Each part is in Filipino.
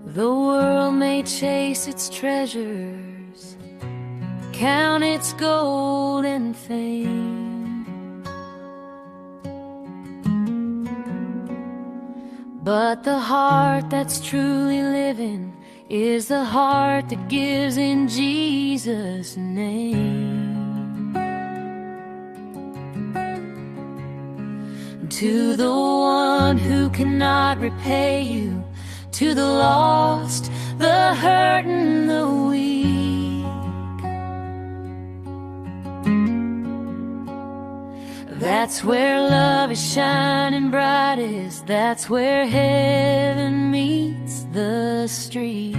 The world may chase its treasures, count its gold and fame, but the heart that's truly living is the heart that gives in Jesus' name. To the one who cannot repay you, to the lost, the hurt and the weak, that's where love is shining brightest. That's where heaven meets the street.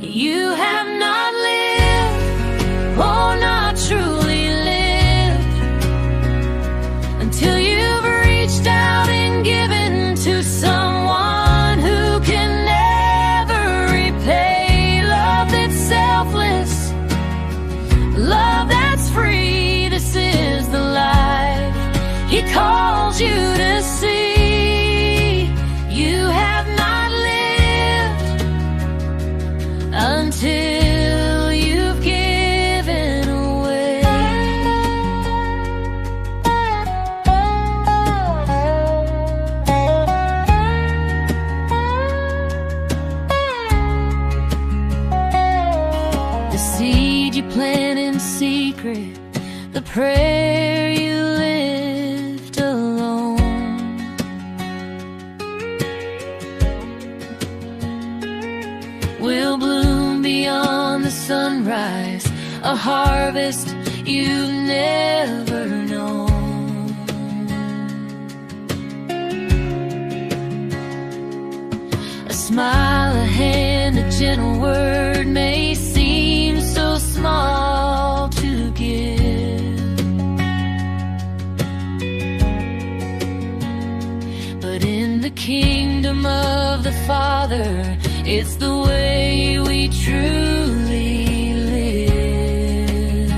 You have not lived, oh, not truly lived, until you've reached out and given to someone who can never repay. Love that's selfless, love that's free. This is the life He calls you to see. You have not lived until you've given away. The seed you plant in secret, the prayer you lift alone, will bloom beyond the sunrise, a harvest you've never known. A smile, a hand, a gentle word may seem so small to give, but in the kingdom of the Father, it's the way we truly live.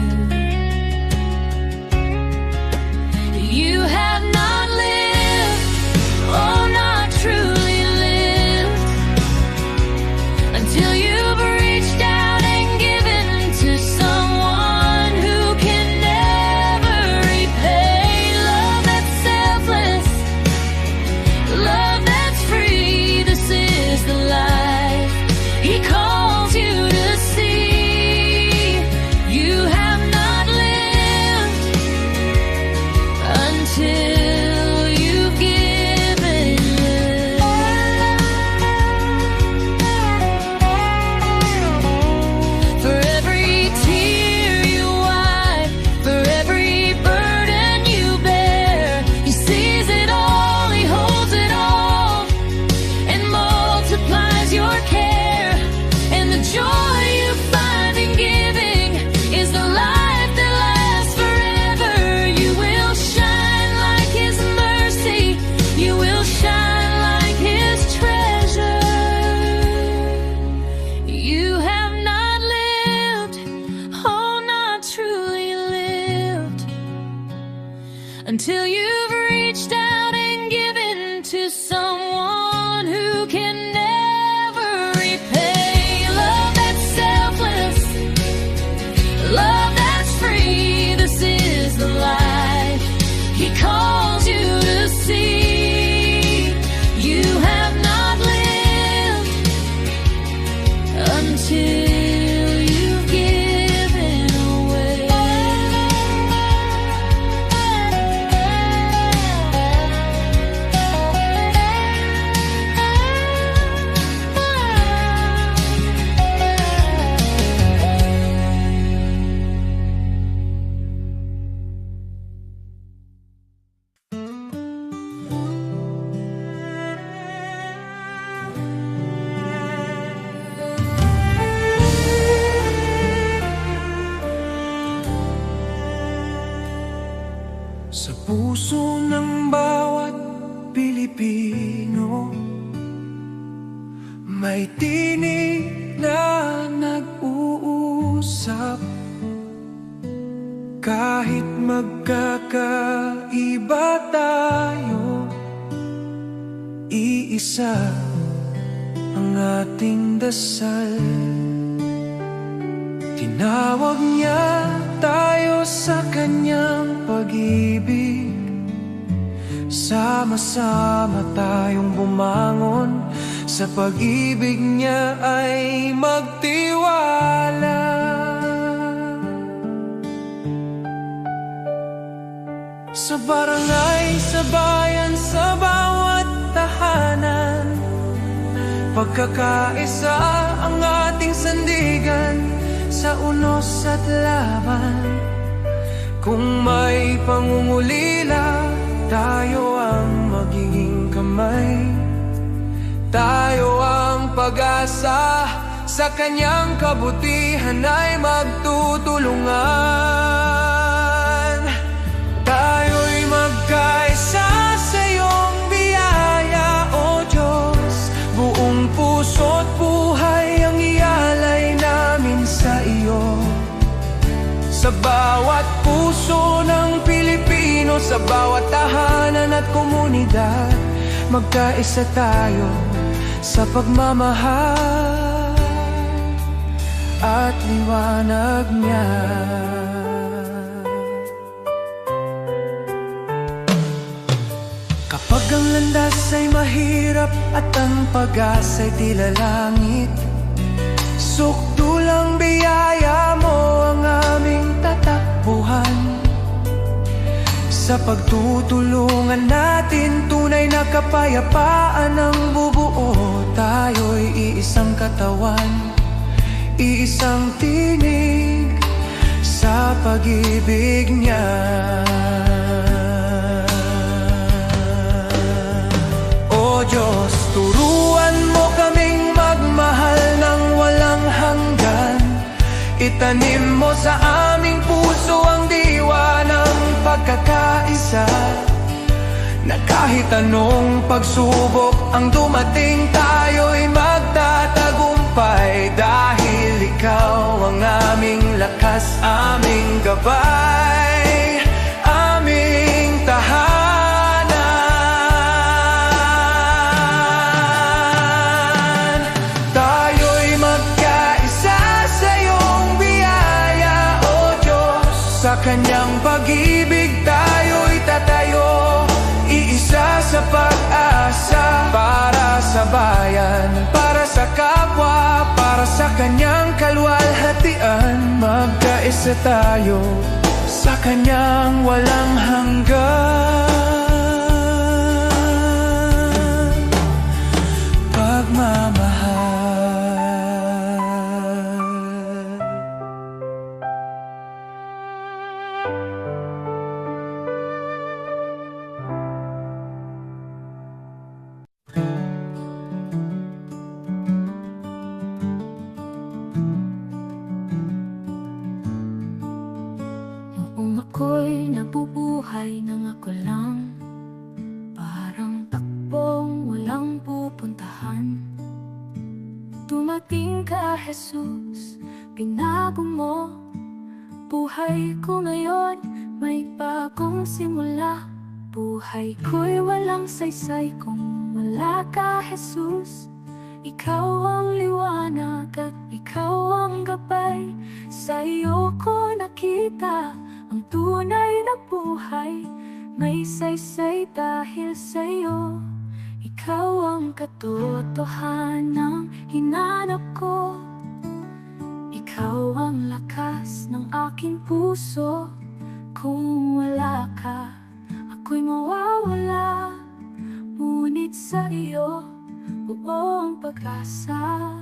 You have not lived, oh, not truly lived, until you've reached out and given to someone who can never repay. Love that's selfless, love that's free. This is the life He calls you to see. You have not lived until you've given. For every tear you wipe, for every burden you bear, He sees it all, He holds it all, and multiplies your care. And the joy you find in giving is the life that lasts forever. You will shine like His mercy, you will shine like His treasure. You have not lived, oh, not truly lived, until you've reached out and given to someone who can never repay. Love that's selfless, love that's free. This is the life He calls you to see. You have not lived until you've given away. Sa puso ng bawat Pilipino, may tinig na nag-uusap. Kahit magkakaiba tayo, iisa ang ating dasal. Tinawag niya tayo sa kanyang pag-ibig. Sama-sama tayong bumangon, sa pag-ibig niya ay magtiwala. Sa barangay, sa bayan, sa bawat tahanan, pagkakaisa ang ating sandigan. Sa unos at laban, kung may pangungulila, tayo ang magiging kamay. Tayo ang pag-asa, sa kanyang kabutihan ay magtutulungan. Tayo'y magkaisa sa iyong biyaya, O Diyos. Buong puso't buhay ang ialay namin sa iyo. Sa bawat puso ng Pilipino, sa bawat tahanan at komunidad, magkaisa tayo sa pagmamahal at liwanag niya. Kapag ang landas ay mahirap at ang pag-asa'y tila langit, sukdulang biyaya mo ang aming tatakbuhan. Sa pagtutulungan natin, tunay na kapayapaan ang bubuo. Tayo'y iisang katawan, iisang tinig sa pag-ibig niya. O Diyos, turuan mo kaming magmahal ng walang hanggan. Itanim mo sa aming puso ang diwa ng pagkakaisa, na kahit anong pagsubok ang dumating, tayo'y magtatagumpay. Dahil ikaw ang aming lakas, aming gabay, aming tahanan. Tayo'y magkaisa sa iyong biyaya, O Diyos. Sa kanyang pag-ibig tayo'y tatayo, iisa sa pag-asa. Para sa bayan, para sa kapwa, para sa kanyang kaluwalhatian, magkaisa tayo sa kanyang walang hanggan pagmamahal. Noong ako'y nabubuhay nang ako lang, parang takbong walang pupuntahan. Dumating ka, Jesus, binago mo buhay ko ngayon, may bagong simula. Buhay ko'y walang saysay kung wala ka, Jesus. Ikaw ang liwanag at ikaw ang gabay. Sa iyo ko nakita ang tunay na buhay. May saysay dahil sa iyo. Ikaw ang katotohanang hinanap ko. Ikaw ang lakas ng aking puso. Kung wala ka, ako'y mawawala. Ngunit sa iyo, buong pag-asa.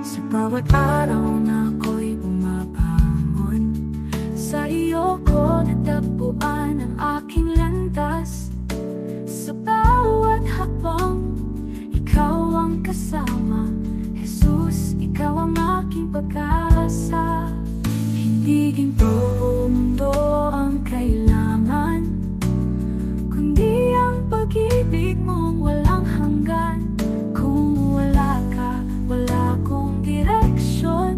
Sa bawat araw na ako'y bumabangon, sa iyo ko natagpuan ang aking landas. Sa bawat hakbang, ikaw ang kasama. Jesus, ikaw ang aking pag-asa. Hindi ginto mundo ang kailangan, kundi ang pag-ibig mong walang hanggan. Kung wala ka, wala akong direksyon.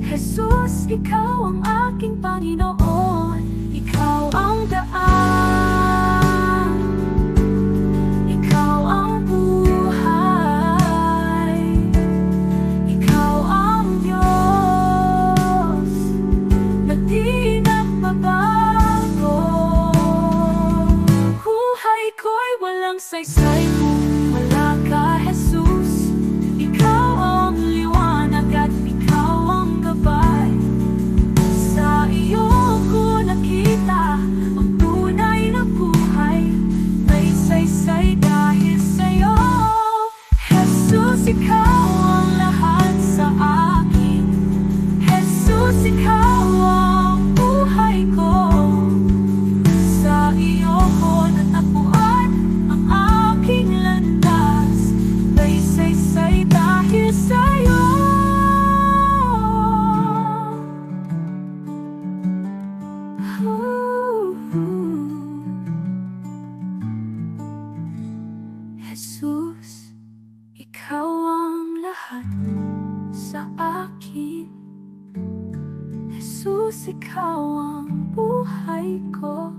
Jesus, ikaw ang aking Panginoon. Ikaw ang daan, ikaw ang buhay. saysay mo, wala ka, Jesus. Ikaw ang liwanag at ikaw ang gabay. Sa iyo ko nakita ang tunay na buhay. May saysay dahil sa'yo, Jesus. Ikaw ang lahat sa akin, Jesus. Ikaw ang buhay ko. Sa iyo ko natagpuan ang aking landas. May saysay dahil sa'yo. Jesus, ikaw ang lahat sa akin. Jesus, ikaw ang buhay ko.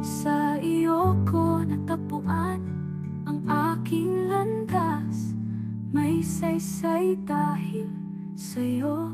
Sa iyo ko natagpuan ang aking landas. May saysay dahil sa'yo.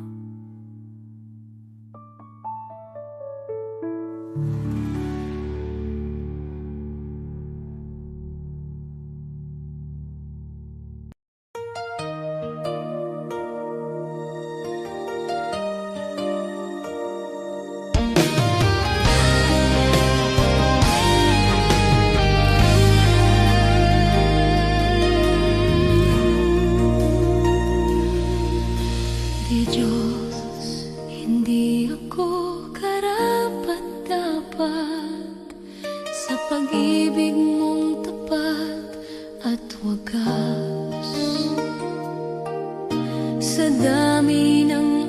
Di Diyos, hindi ako karapat-dapat sa pag-ibig mong tapat at wagas. Sa dami ng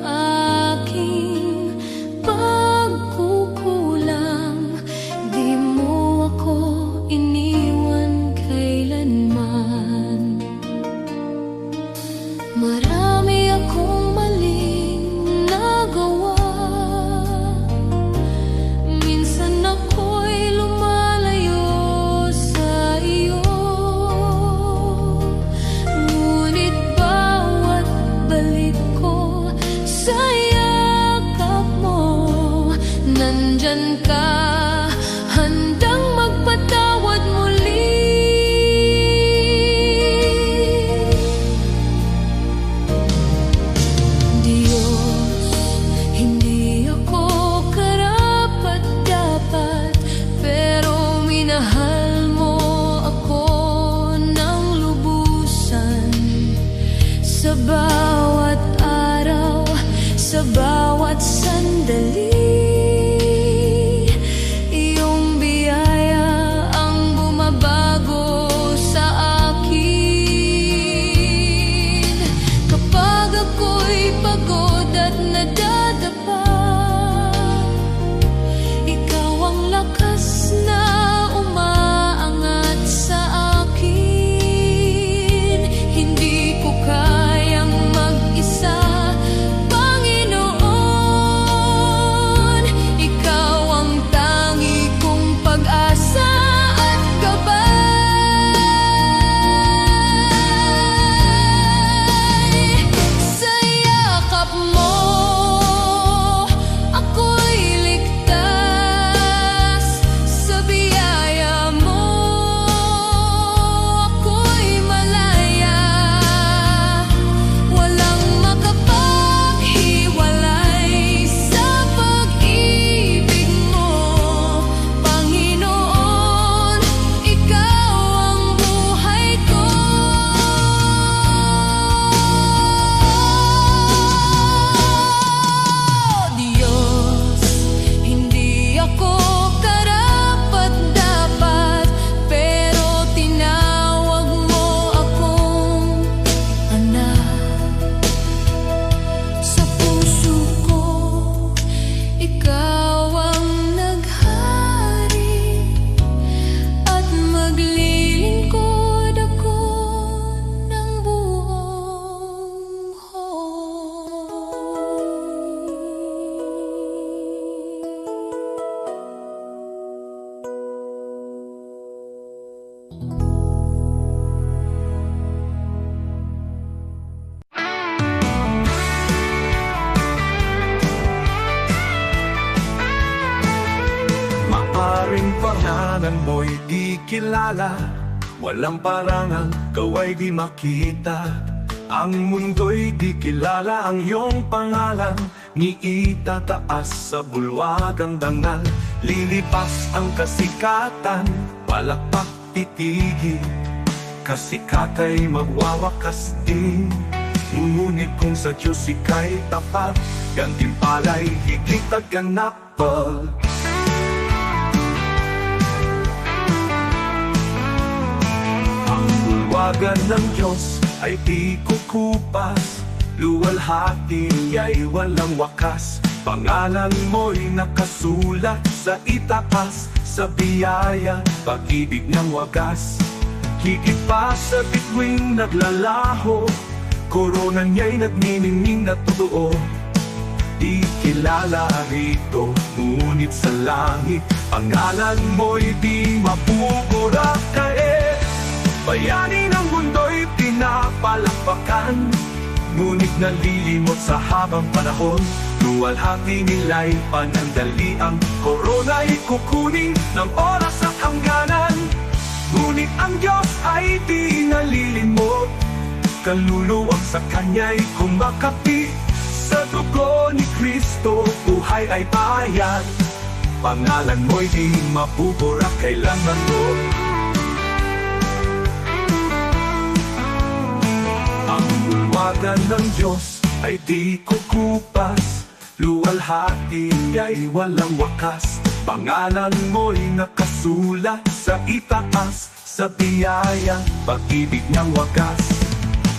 aking pagkukulang, di mo ako iniwan kailanman. Marami akong maling nagawa. Minsan ako'y lumalayo Maaaring pangalan mo'y di kilala, walang parangal, kaway di makita. Ang mundo'y di kilala ang iyong pangalan, ni itataas sa bulwagang dangal. Lilipas ang kasikatan, palakpak titigil, kasikatay magwawakas din. Ngunit kung sa Diyos ika'y tapat, gantimpala'y higit at ganapal. Ang bulwagan ng Diyos ay di kukupas, luwalhati niya'y walang wakas. Pangalan mo'y nakasulat sa itaas, sa biyaya, pag-ibig ng wagas. Higit pa sa bituing naglalaho, korona niya'y nagniningning na totoo. Di kilala rito, ngunit sa langit, pangalan mo'y di mapupura. Kaya bayani ng mundo'y pinapalakpakan, ngunit nalilimot sa habang panahon. Luwalhati nila'y panandaliang, korona'y kukunin ng oras at hangganan. Ngunit ang Diyos ay di nalilimot, kaluluwang sa Kanya'y kumakapi. Sa dugo ni Kristo, buhay ay bayad, pangalan mo'y di mapupura kailanman mo. Ang bulwagan ng Diyos ay di kukupas, luwalhati niya'y walang wakas. Pangalan mo'y nakasulat sa itaas, sa biyaya, pag-ibig niyang wagas.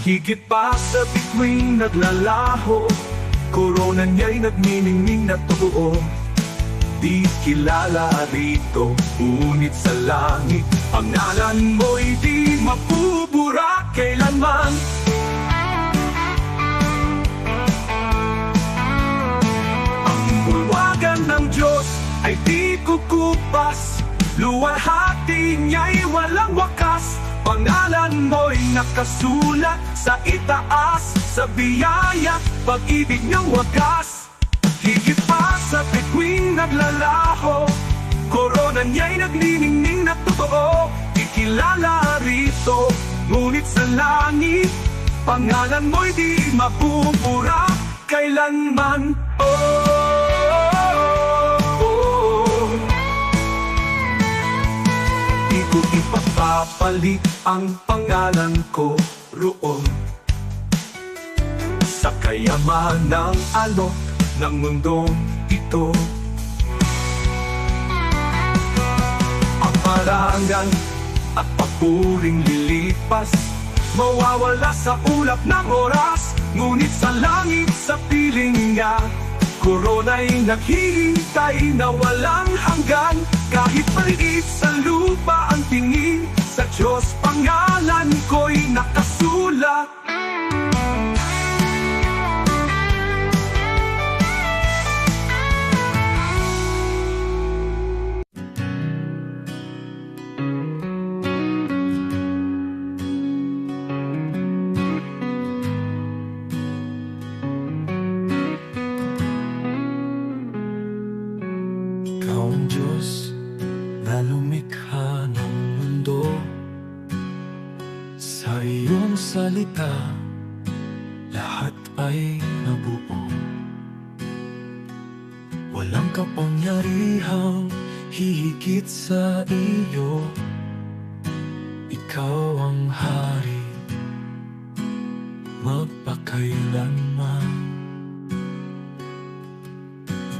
Higit pa sa bituing naglalaho, korona niya'y nagniningning na totoo. Di kilala rito, ngunit sa langit, pangalan mo'y di mapupura kailanman. Ang bulwagan ng Diyos ay di kukupas, luwalhati niya'y walang wakas. Pangalan mo'y nakasulat sa itaas, sa biyaya, pag-ibig niyang wagas. Higit pa sa bituing naglalaho, korona niya'y nagniningning na totoo. Ikilala rito, ngunit sa langit, pangalan mo'y di mapupura kailanman. Di ko ipapapalit ang pangalan ko roon sa kayamanang alok ng mundong ito. Ang parangal at papuring lilipas, mawawala sa ulap ng oras. Ngunit sa langit, sa piling niya, korona'y naghihintay na walang hanggan. Kahit maliit sa lupa ang tingin, sa Diyos pangalan ko'y nakasulat. Ikaw ang Diyos na lumikha ng mundo, sa iyong salita lahat ay nabuo. Walang kapangyarihang hihigit sa iyo. Ikaw ang hari magpakailanman.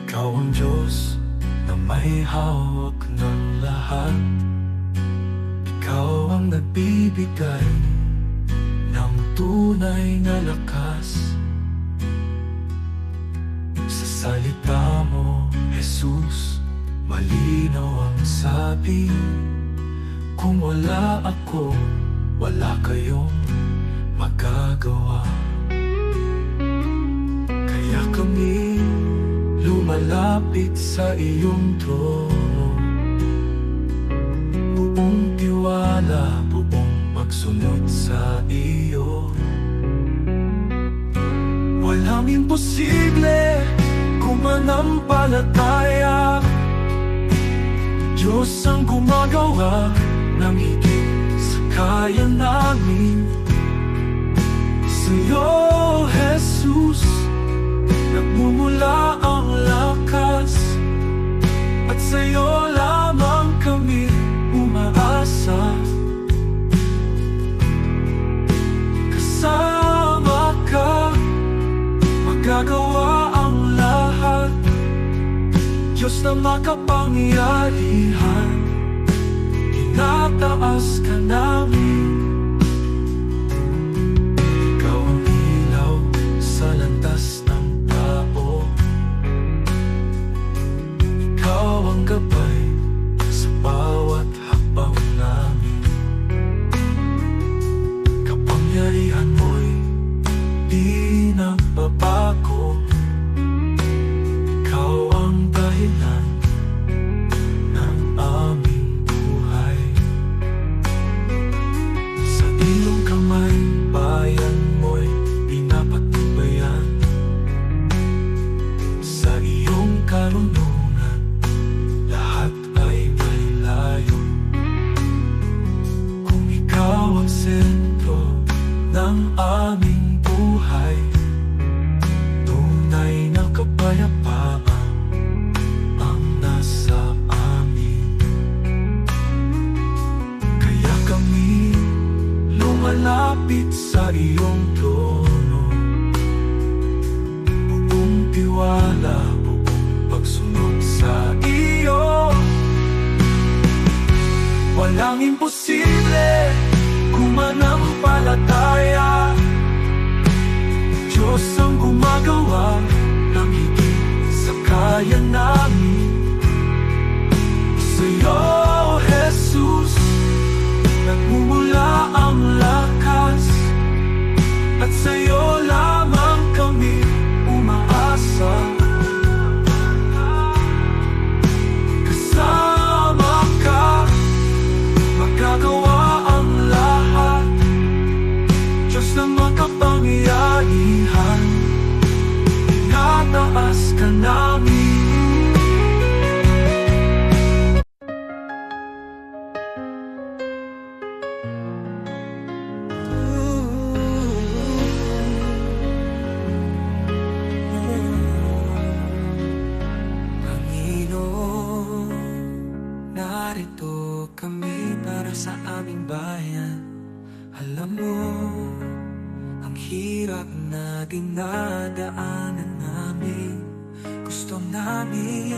Ikaw ang Diyos na may hawak ng lahat. Ikaw ang nagbibigay ng tunay na lakas. Sa salita mo, Jesus, malinaw ang sabi, kung wala ako, wala kayong magagawa. Kaya kami lumalapit sa iyong trono, buong tiwala, buong pagsunod sa iyo. Walang imposible kung manampalataya. Diyos ang gumagawa ng higit sa kaya namin. Sa'yo, Jesus, nagmumula ang lakas, at sa'yo lamang kami umaasa. Kasama ka, magagawa ang lahat. Diyos na makapangyarihan, tinataas ka namin. Ikaw ang ilaw sa landas ng tao, ikaw ang gabay sa bawat hakbang namin. Kapangyarihan mo'y di nagbabago, ikaw ang dahilan ng aming buhay. Sa iyong kamay, bayan mo'y pinapatubayan. Sa iyong karunungan, lahat ay may layo. Kung ikaw ang sentro ng aming buhay, tunay na kapayapaan ang nasa amin. Kaya kami lumalapit sa iyong trono, buong tiwala, buong pagsunod sa iyo. Walang imposible kung manampalataya. Diyos ang gumagawa ng higit sa kaya namin. Sa'yo, Jesus, nagmumula ang lakas, at sa'yo lamang kami umaasa. Kasama ka, magagawa ang lahat. Diyos na makapangyarihan, tinataas ka namin. Panginoon, narito kami para sa aming bayan. Alam mo ang hirap na dinadaanan namin. Gusto namin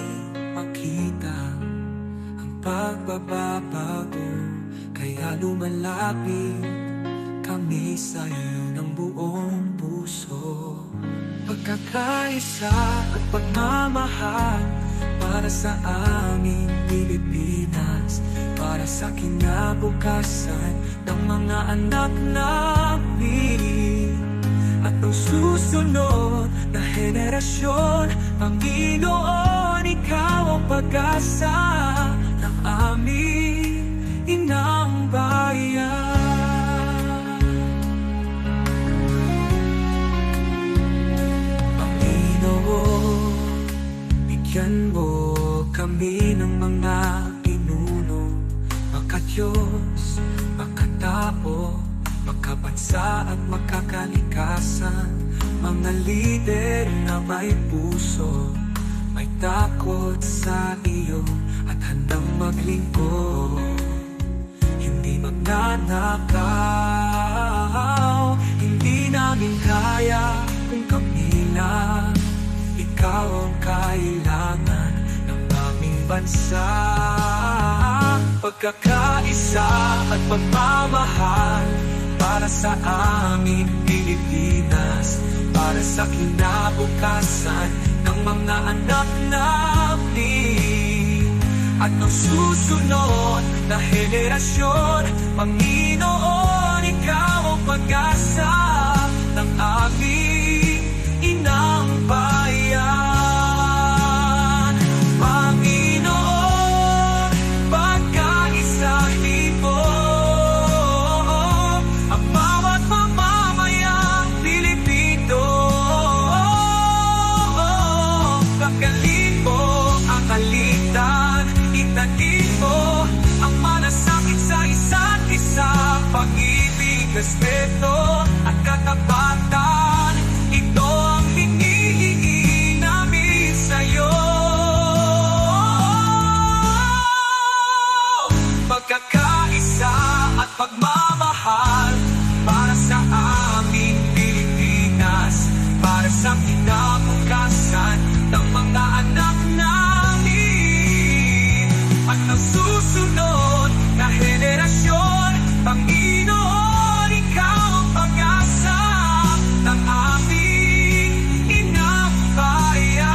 makita ang pagbabago, kaya lumalapit kami sa'yo ng buong puso. Pagkakaisa at pagmamahal para sa aming Pilipinas, para sa kinabukasan ng mga anak namin at ang susunod na henerasyon. Panginoon, ikaw ang pag-asa ng aming inang bayan. Panginoon, bigyan mo kami ng mga pinuno, maka-Diyos, makatao, makabansa at makakalikasan. Mga lider na may puso, may takot sa iyo at handang maglingkod. Hindi magnanakaw, hindi namin kaya kung kami lang. Ikaw ang kailangan ng aming bansa. Pagkakaisa at pagmamahal para sa aming Pilipinas, para sa kinabukasan ng mga anak namin at ng susunod na henerasyon. Panginoon, ikaw ang pag-asa ng aming inang bayan. Panginoon, pagkaisa libo ang bawat mamamayang Pilipino. Pagkalip mo ang alitan, itanim pag-ibig, respeto at katapatan. Ito ang hinihingi namin sa'yo. Pagkakaisa at pagmamahal para sa aming Pilipinas, para sa kinabukasan ng mga anak namin at ng susunod na henerasyon. Panginoon, ikaw ang pag-asa ng aming inang bayan.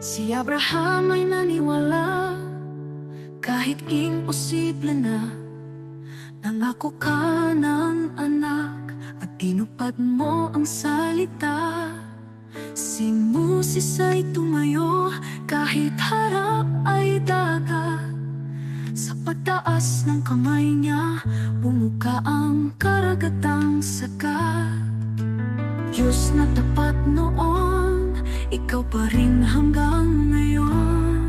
Si Abraham ay naniwala kahit imposible na. Nangako ka ng anak at tinupad mo ang salita. Si Moses ay tumayo kahit harap ay dagat. Sa pagtaas ng kamay niya, bumuka ang karagatang sagat. Diyos na tapat noon, ikaw pa rin hanggang ngayon.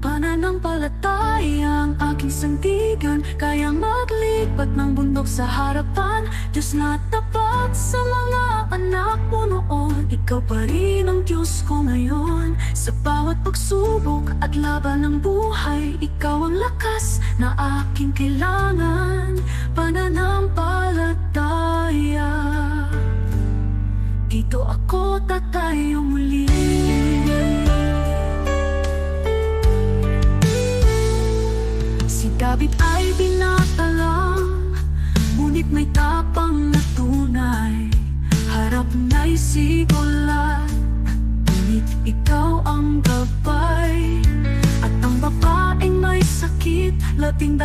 Pananampalataya ang aking sandigan, kayang maglipat ng bundok sa harapan. Diyos na tapat sa mga anak mo noon, ikaw pa rin ang Diyos ko ngayon. Sa bawat pagsubok at laban ng buhay, ikaw ang lakas na aking kailangan. Pananampalataya, dito ako tatayo muli. Si David ay binata lang, ngunit may tapang na tunay. Harap na'y sigolat, ngunit ikaw ang gabay. At ang babaeng may sakit, 12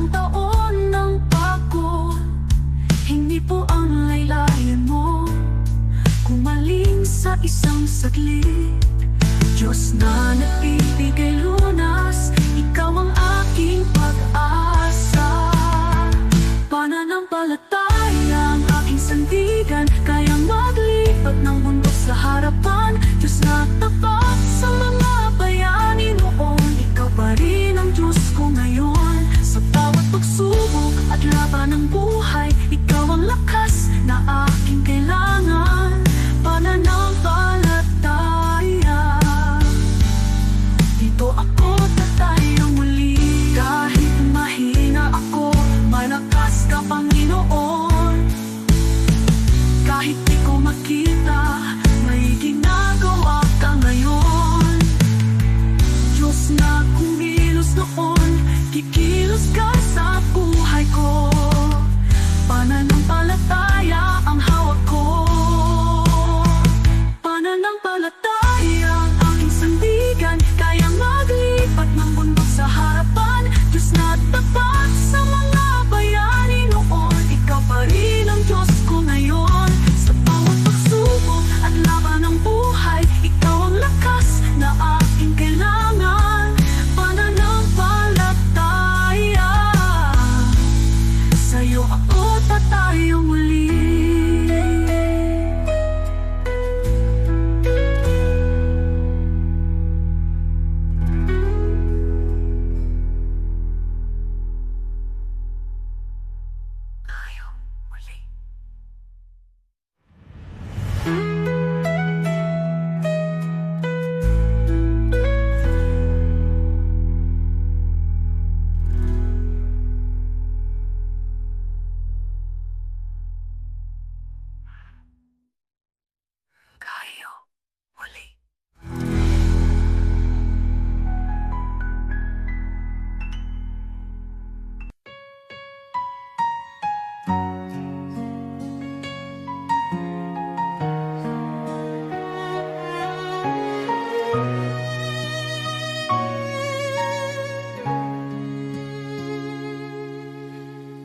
taon ng pagod. Hindi po ang laylayan mo kumaling sa isang saglit. Diyos na nagbibigay lunas, ikaw ang aking pag-asa. Pananampalataya ang aking sandigan, kayang maglipat ng bundok sa harapan. Diyos na tapat sa mga bayani noon, ikaw pa rin ang Diyos ko ngayon. Sa bawat pagsubok at laban ng buhay, ikaw ang lakas na aking kailangan. Pananampalataya, dito ako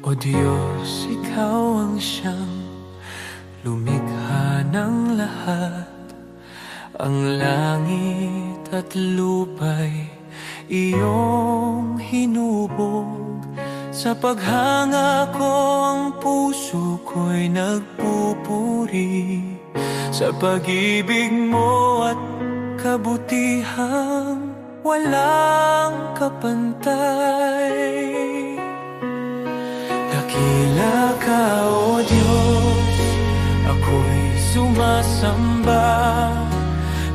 O Diyos, Ikaw ang siyang lumikha ng lahat. Ang langit at lupa'y iyong hinubog. Sa paghanga ko ang puso ko'y nagpupuri sa pag-ibig mo at kabutihang walang kapantay. Dakila ka, O Diyos, ako'y sumasamba.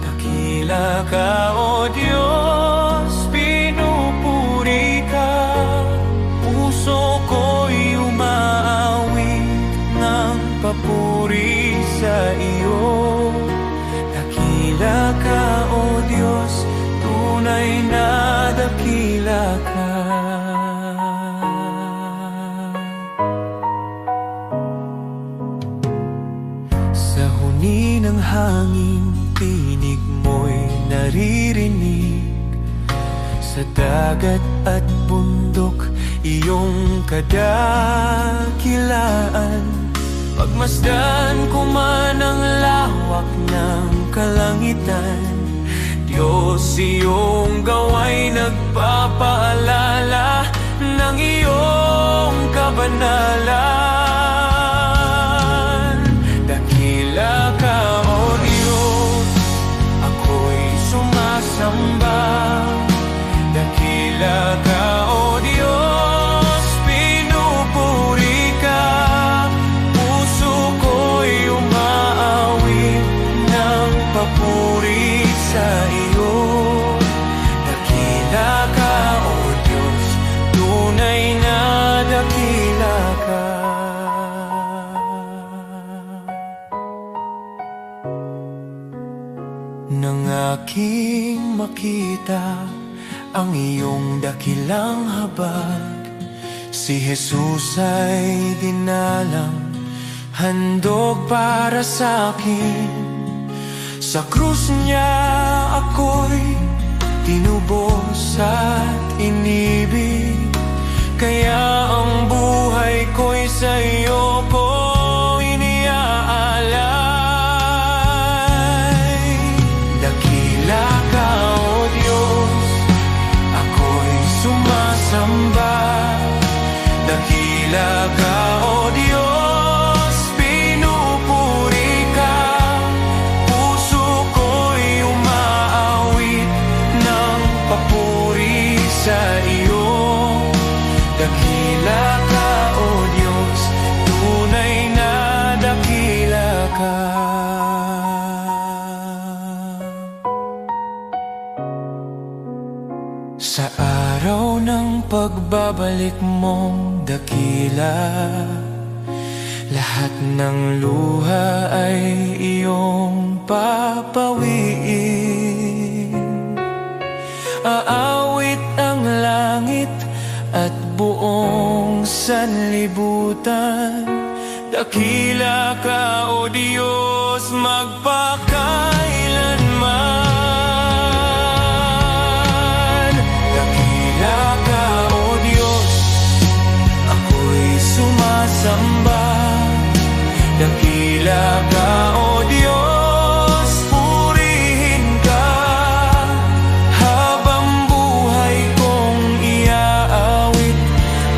Dakila ka, O Diyos, pinupuri ka. Puso ko'y umaawit ng papuri sa iyo. Dakila ka, O Diyos, tunay na dakila ka. Sa huni ng hangin, tinig mo'y naririnig. Sa dagat at bundok, iyong kadakilaan. Pagmasdan ko man ang lawak ng kalangitan, Diyos, iyong gawa'y nagpapaalala ng iyong kabanalan. Dakila ka, O Diyos, ako'y sumasamba. Dakila ka, O Diyos, pinupuri ka. Puso ko'y umaawit ng papuri sa iyo. Dakila ka, O Diyos, tunay na dakila ka. Nang aking makita ang iyong dakilang habag, si Jesus ay dinalang, handog para sa akin. Sa krus niya ako'y tinubos at inibig, kaya ang buhay ko'y sa iyo ko iniaalay. Dakila ka, O Diyos, ako'y sumasamba. Dakila ka, O Diyos, pinupuri ka. Puso ko'y umaawit ng papuri sa iyo. Dakila ka, O Diyos, tunay na dakila ka. Sa araw ng pagbabalik mong dakila, lahat ng luha ay iyong papawiin. Aawit ang langit at buong sanlibutan. Dakila ka, O Diyos, magpakailanman. Dakila ka, O Diyos, ako'y sumasamba. Dakila ka, O Diyos, purihin ka. Habang buhay kong iaawit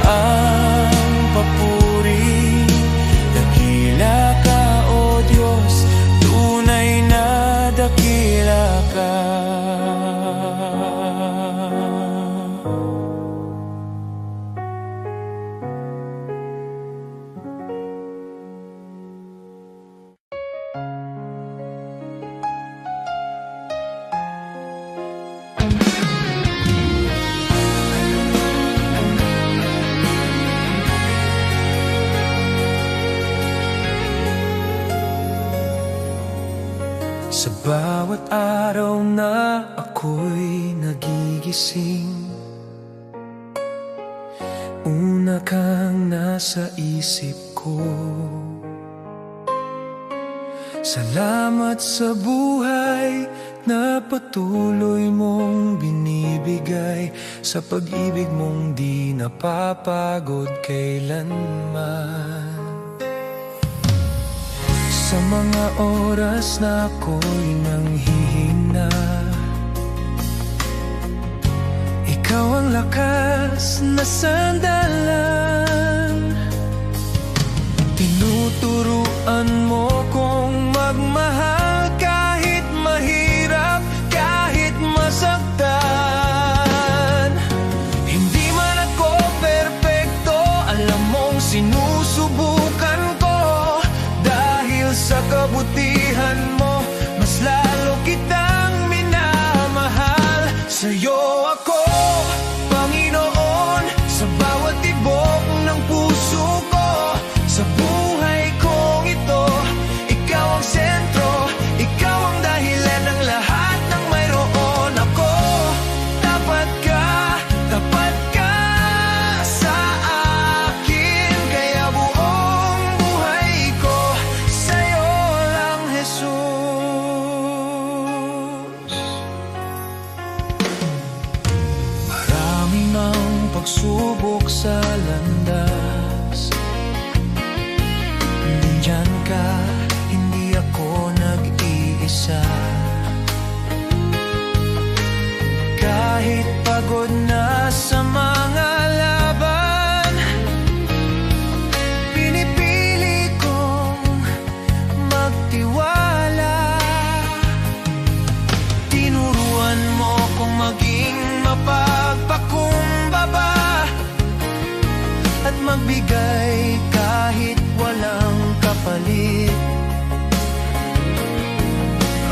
ang papuri. Dakila ka, O Diyos, tunay na dakila ka. Sa bawat araw na ako'y nagigising, una kang nasa isip ko. Salamat sa buhay na patuloy mong binibigay sa pag-ibig mong di napapagod kailanman. Sa mga oras na ako'y nanghihina, ikaw ang lakas na sandalan. Tinuturuan mo kong magmahal kahit mahirap, kahit masaktan. Hindi man ako perpekto, alam mong sinusubukan ko. Dahil sa kabutihan mo, mas lalo kitang minamahal. Sa'yo ako, Panginoon, sa bawat tibok ng puso ko. Sa buhay kong ito, ikaw ang sentro, ikaw ang dahilan ng lahat ng mayroon ako. Tapat ka sa akin, kaya buong buhay ko sa'yo lang, Jesus. Marami mang pagsubok sa landas, nandyan ka, hindi ako nag-iisa. Kahit pagod na sa mga laban, pinipili kong magtiwala. Tinuruan mo kong maging mapagpakumbaba at magbigay kahit walang kapalit.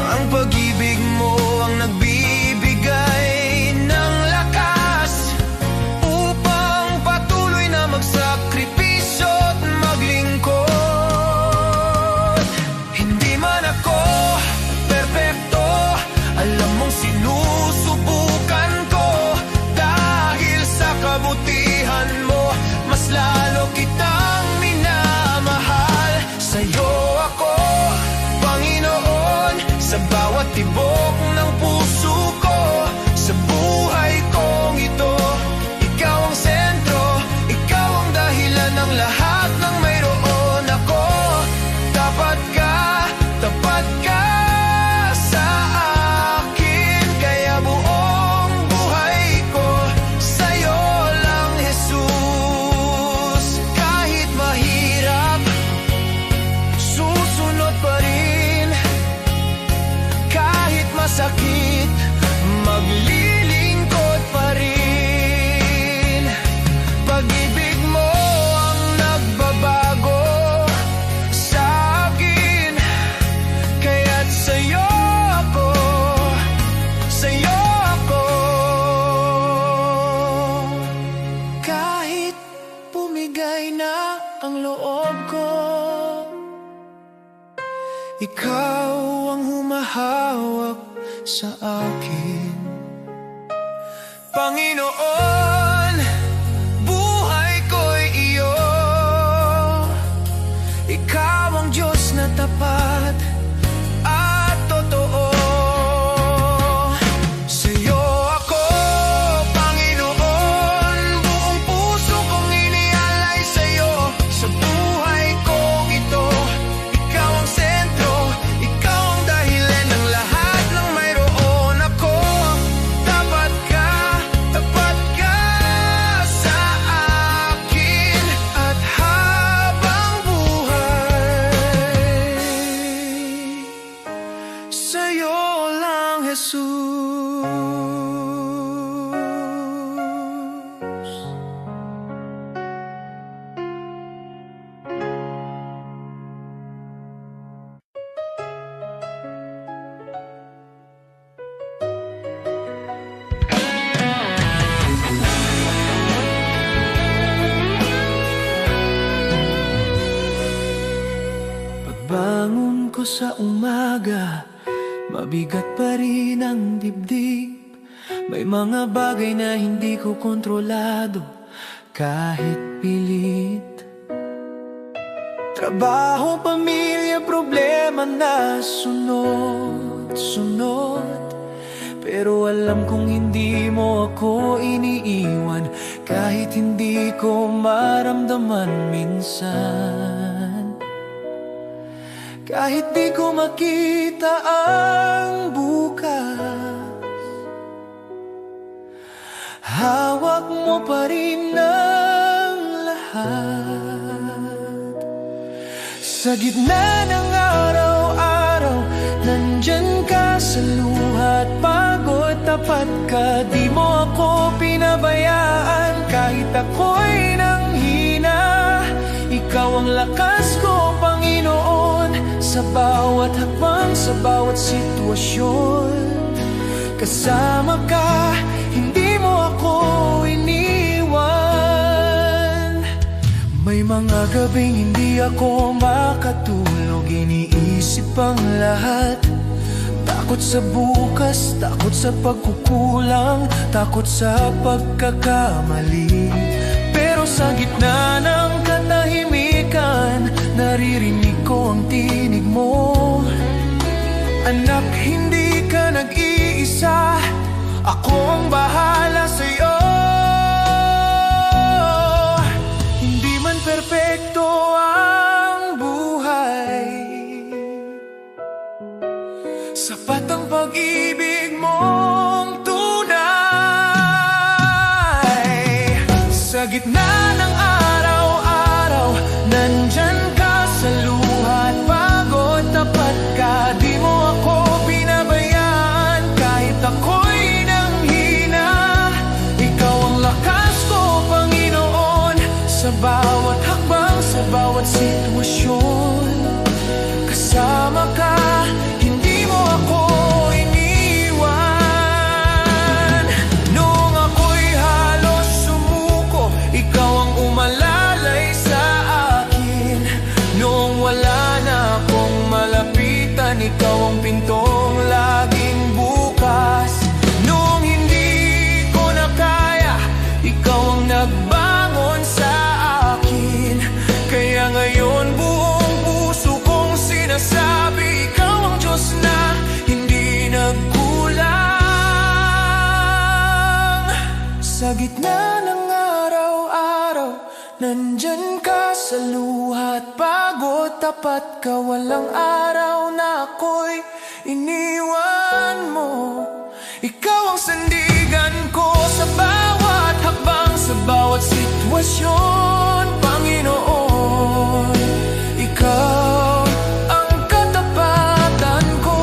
Ang pag-ibig mo ang nagbibigay ng lakas upang patuloy na magsakripisyo at maglingkod. Hindi man ako perpekto, alam mong sinusubukan ko. Dahil sa kabutihan mo, mas lalo kitang minamahal. Sa'yo ako, Panginoon, sa bawat tibok ng puso ko. Sa buhay kong ito, ikaw ang sentro, ikaw ang dahilan ng lahat ng mayroon ako. Tapat ka sa akin, kaya buong buhay ko sa'yo lang, Jesus. Kahit mahirap, susunod pa rin. Kahit masakit, maglilingkod pa rin. Pag-ibig mo ang nagbabago sa akin, kaya't sa'yo ako, sa'yo ako. Kahit pumigay na ang loob ko, ikaw ang humahawak sa akin. Panginoon, buhay ko'y iyo. Ikaw ang Diyos na tapat at totoo. Sa'yo ako, Panginoon, buong puso kong inialay sa'yo. Sa buhay kong ito, ikaw ang sentro, ikaw ang dahilan ng lahat ng mayroon ako. Tapat ka sa akin, at habang buhay, sa'yo lang, Jesus. Pagbangon ko sa umaga, mabigat pa rin ang dibdib. May mga bagay na hindi ko kontrolado kahit pilit. Trabaho, pamilya, problema na sunod-sunod. pero alam kong hindi mo ako iniiwan, kahit hindi ko maramdaman minsan. Kahit di ko makita ang bukas, hawak mo pa rin ang lahat. Sa gitna ng araw-araw, nandyan ka sa luha at pagod. Tapat ka, di mo ako pinabayaan, kahit ako'y nanghina. Ikaw ang lakas ko, Panginoon, sa bawat hakbang, sa bawat sitwasyon. Kasama ka, hindi mo ako iniwan. May mga gabing hindi ako makatulog, iniisip ang lahat. Takot sa bukas, takot sa pagkukulang, takot sa pagkakamali. Pero sa gitna ng katahimikan, naririnig ko ang tinig mo. Anak, hindi ka nag-iisa, ako ang bahala sa'yo. Hindi man perpekto ang buhay, sapat ang pag-ibig mong tunay. Sa gitna ng araw-araw, nandyan ka sa luha at pagod. Tapat ka, di mo ako pinabayaan, kahit ako'y nanghina. Ikaw ang lakas ko, Panginoon, sa bawat hakbang, sa bawat sitwasyon. Kasama ka, hindi mo ako iniwan. Noong ako'y halos sumuko, ikaw ang umalalay sa akin. Noong wala na akong malapitan, ikaw ang pintong laging bukas. Noong hindi ko na kaya, ikaw ang nagbangon sa akin. Kaya ngayon buong puso kong sinasabi, ikaw ang Diyos na hindi nagkulang. Sa gitna ng araw-araw, nandyan ka sa luha at pagod. Tapat ka, walang araw na ako'y iniwan mo. Ikaw ang sandigan ko sa bawat hakbang, sa bawat sitwasyon, Panginoon. Ikaw ang katapatan ko.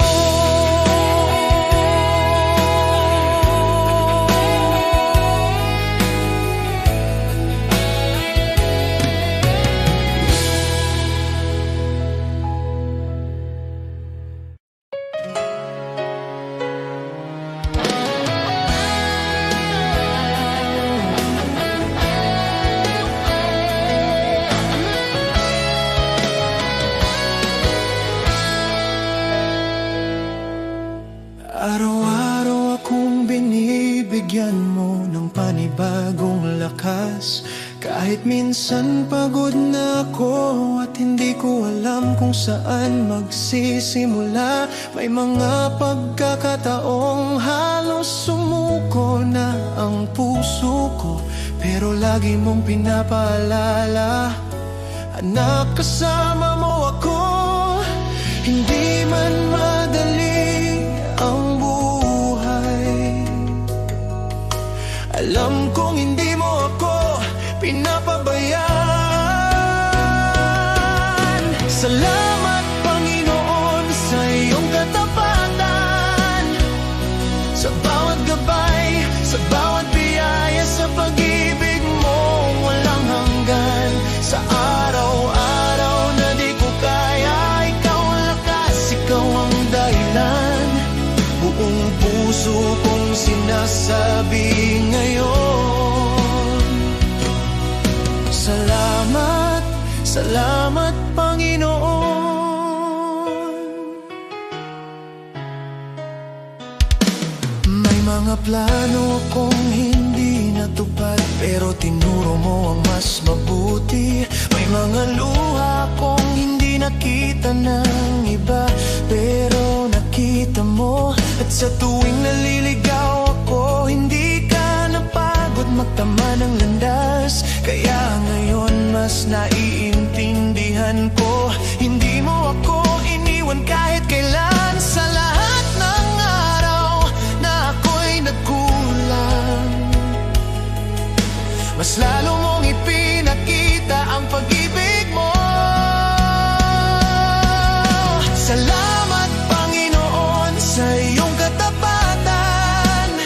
Araw-araw akong binibigyan mo ng panibagong lakas. Kahit minsan pagod na ako at hindi ko alam kung saan magsisimula. May mga pagkakataong halos sumuko na ang puso ko, pero lagi mong pinapaalala, anak, kasama mo ako. Hindi man madali ang buhay, alam kong hindi mo ako pinapabayaan. Salamat, Panginoon, sa iyong katapatan, sa bawat gabay, sa bawat biyaya, sa pag-ibig mo walang hanggan. Sa araw-araw na di ko kaya, ikaw ang lakas, ikaw ang dahilan. Buong puso kong sinasabi ngayon, salamat, salamat, Panginoon. May mga plano akong hindi natupad, pero tinuro mo ang mas mabuti. May mga luha akong hindi nakita ng iba, pero nakita mo. At sa tuwing nalilig mas naiintindihan ko. Hindi mo ako iniwan kahit kailan. Sa lahat ng araw na ako'y nagkulang, mas lalo mong ipinakita ang pag-ibig mo. Salamat Panginoon sa iyong katapatan,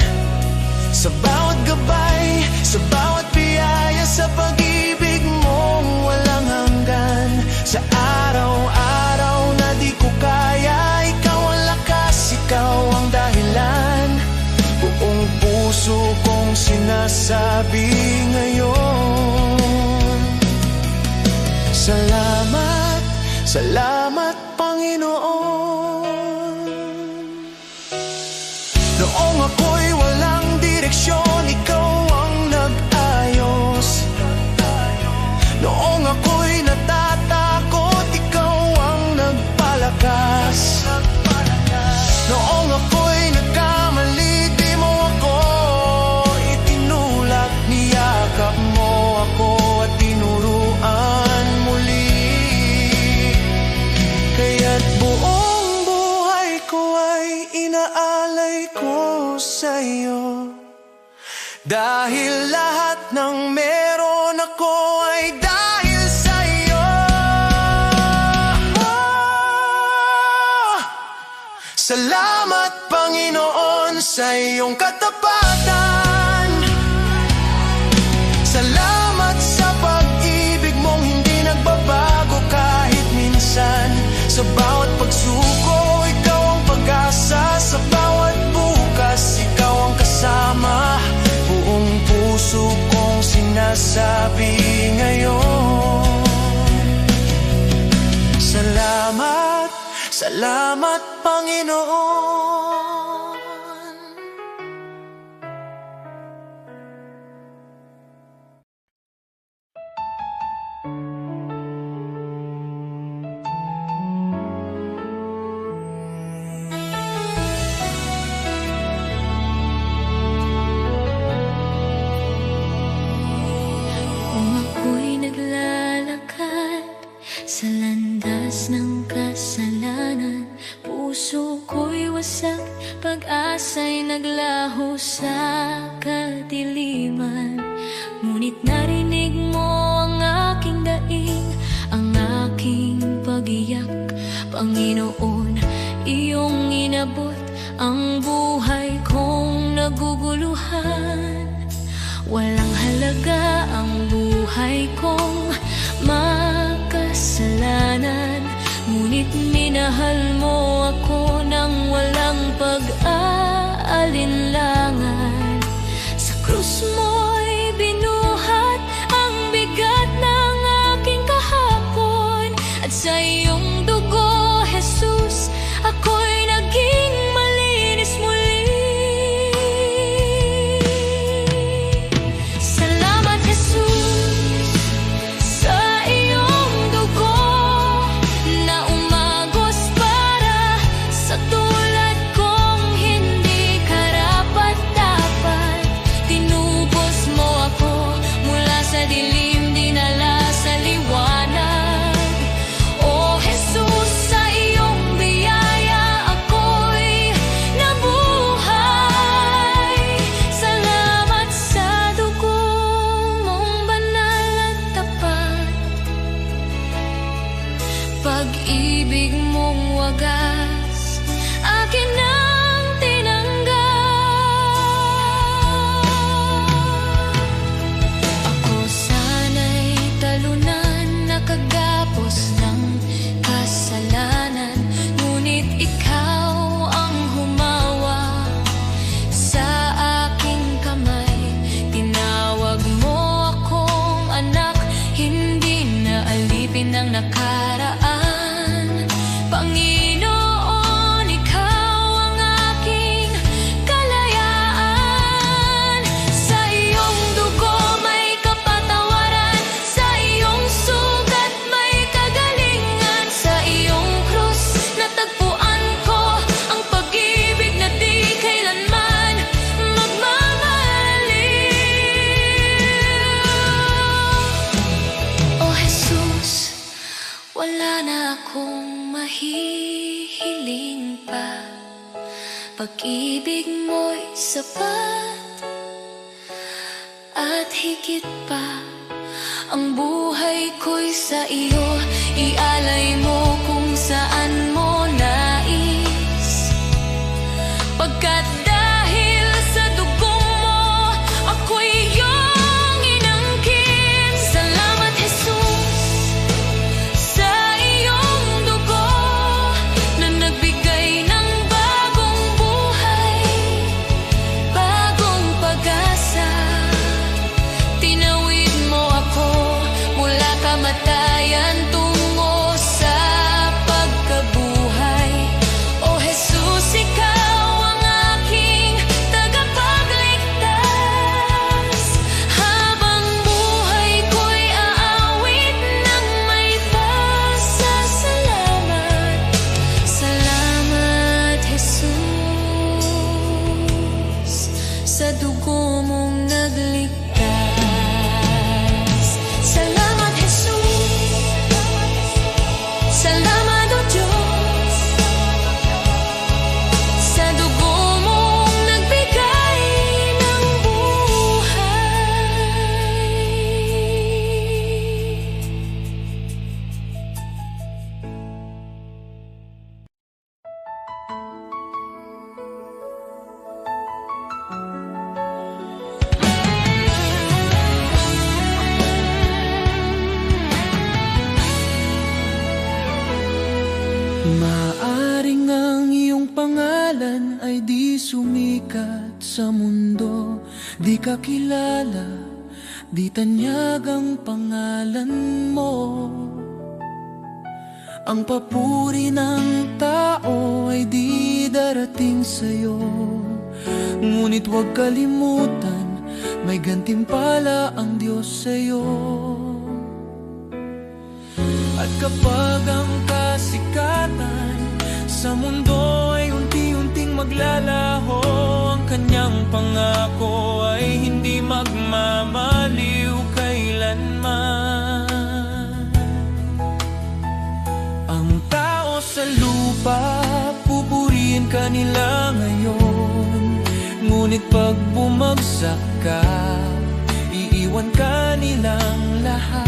sa bawat gabay, sa bawat biyaya, sa pag-ibig mong walang hanggan. Sa araw-araw na di ko kaya, ikaw ang lakas, ikaw ang dahilan. Buong puso kong sinasabi ngayon, salamat, salamat Panginoon. Noong ako'y walang direksyon, ikaw ang nag-ayos. Noong ako'y natatakot, ikaw ang nagpalakas. Noong ako'y nagkamali, di mo ako itinulak. Niyakap mo ako at tinuruan muli. Kaya't buong buhay ko ay inaalay ko sa'yo. Dahil lahat ng meron ako ay dahil sa'yo. Salamat Panginoon sa iyong katapatan. Salamat sa pag-ibig mong hindi nagbabago kahit minsan. Sa bawat pagsuko, ikaw ang pag-asa. Sa bawat bukas, ikaw ang kasama. Buong puso kong sinasabi ngayon, salamat, salamat Panginoon. Kung ako'y naglalakad sa landas ng kasalanan, puso ko'y wasak, pag-asa'y naglaho sa kadiliman. Ngunit narinig mo ang aking daing, ang aking pag-iyak. Panginoon, iyong inabot ang buhay kong naguguluhan. Walang halaga ang buhay kong makasalanan, ngunit minahal mo ako ng walang pag-aalinlangan. Sa krus mo'y binuhat ang bigat ng aking kahapon, at sa iyong dugo, Jesus, ako'y naging malinis muli. Salamat Jesus sa iyong dugo na umagos para sa tulad kong hindi karapat-dapat. Tinubos mo ako mula sa dilim, dinala sa liwanag. O Jesus, sa iyong biyaya ako'y nabuhay. Salamat sa dugo mong banal at tapat, pag-ibig mong wagas, akin ang tinanggap. Ako sana'y talunan, nakagapos ng kasalanan, ngunit ikaw ang humawa sa aking kamay. Tinawag mo akong anak, hindi na alipin ng nakaraan. Panginoon, ikaw ang aking kalayaan. Sa iyong dugo may kapatawaran, sa iyong sugat may kagalingan. Sa iyong krus natagpuan ko ang pag-ibig na di kailanman magmamaliw. O Wala na akong mahihiling pa. Pag-ibig mo'y sapat at higit pa. Ang buhay ko'y sa iyo, ialay mo kung saan mo nais. Pagkat dahil sa dugo mo, ako'y iyong inangkin. Salamat Jesus sa iyong dugo na nagbigay ng bagong buhay, bagong pag-asa. Tinawid mo ako mula kamatayan tungo sa pagkabuhay. O Jesus, ikaw ang aking tagapagligtas. Habang buhay ko'y aawit ng may pasasalamat. Salamat Jesus sa dugo mong nagligtas. Salamat Jesus, salamat o Diyos sa dugo mong nagbigay ng buhay. Maaring ang iyong pangalan ay di sumikat sa mundo, di ka kilala, di tanyag ang pangalan mo. Ang papuri ng tao ay di darating sa'yo, ngunit huwag kalimutan, may gantimpala ang Diyos sa'yo. At kapag ang kasikatan sa mundo ay unti-unting maglalaho, ang kanyang pangako ay hindi magmamaliw kailanman. Ang tao sa lupa, pupurihin ka nila ngayon, ngunit pag bumagsak ka, iiwan ka nilang lahat.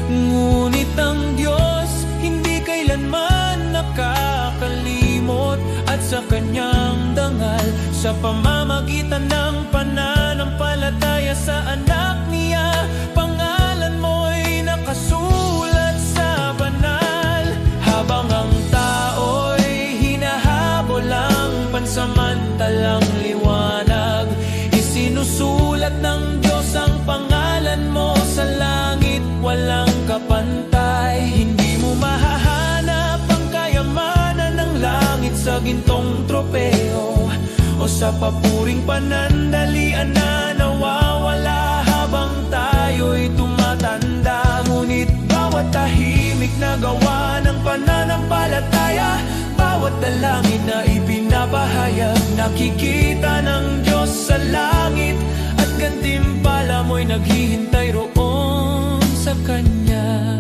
Ngunit ang Diyos hindi kailanman nakakalimot, at sa kanyang dangal, sa pamamagitan ng pananampalataya sa anak niya, pangalan mo'y nakasulat sa banal. Habang ang tao'y hinahabol ang pansamantalang liwanag, isinusulat ng Diyos ang pangalan mo sa langit, walang kapantay. Hindi mo mahahanap ang kayamanan ng langit sa gintong tropeo o sa papuring panandalian na nawawala habang tayo'y tumatanda. Ngunit bawat tahimik na gawa ng pananampalataya, bawat dalangin na ipinapahayag, nakikita ng Diyos sa langit, at gantimpala mo'y naghihintay roon sa Kanya.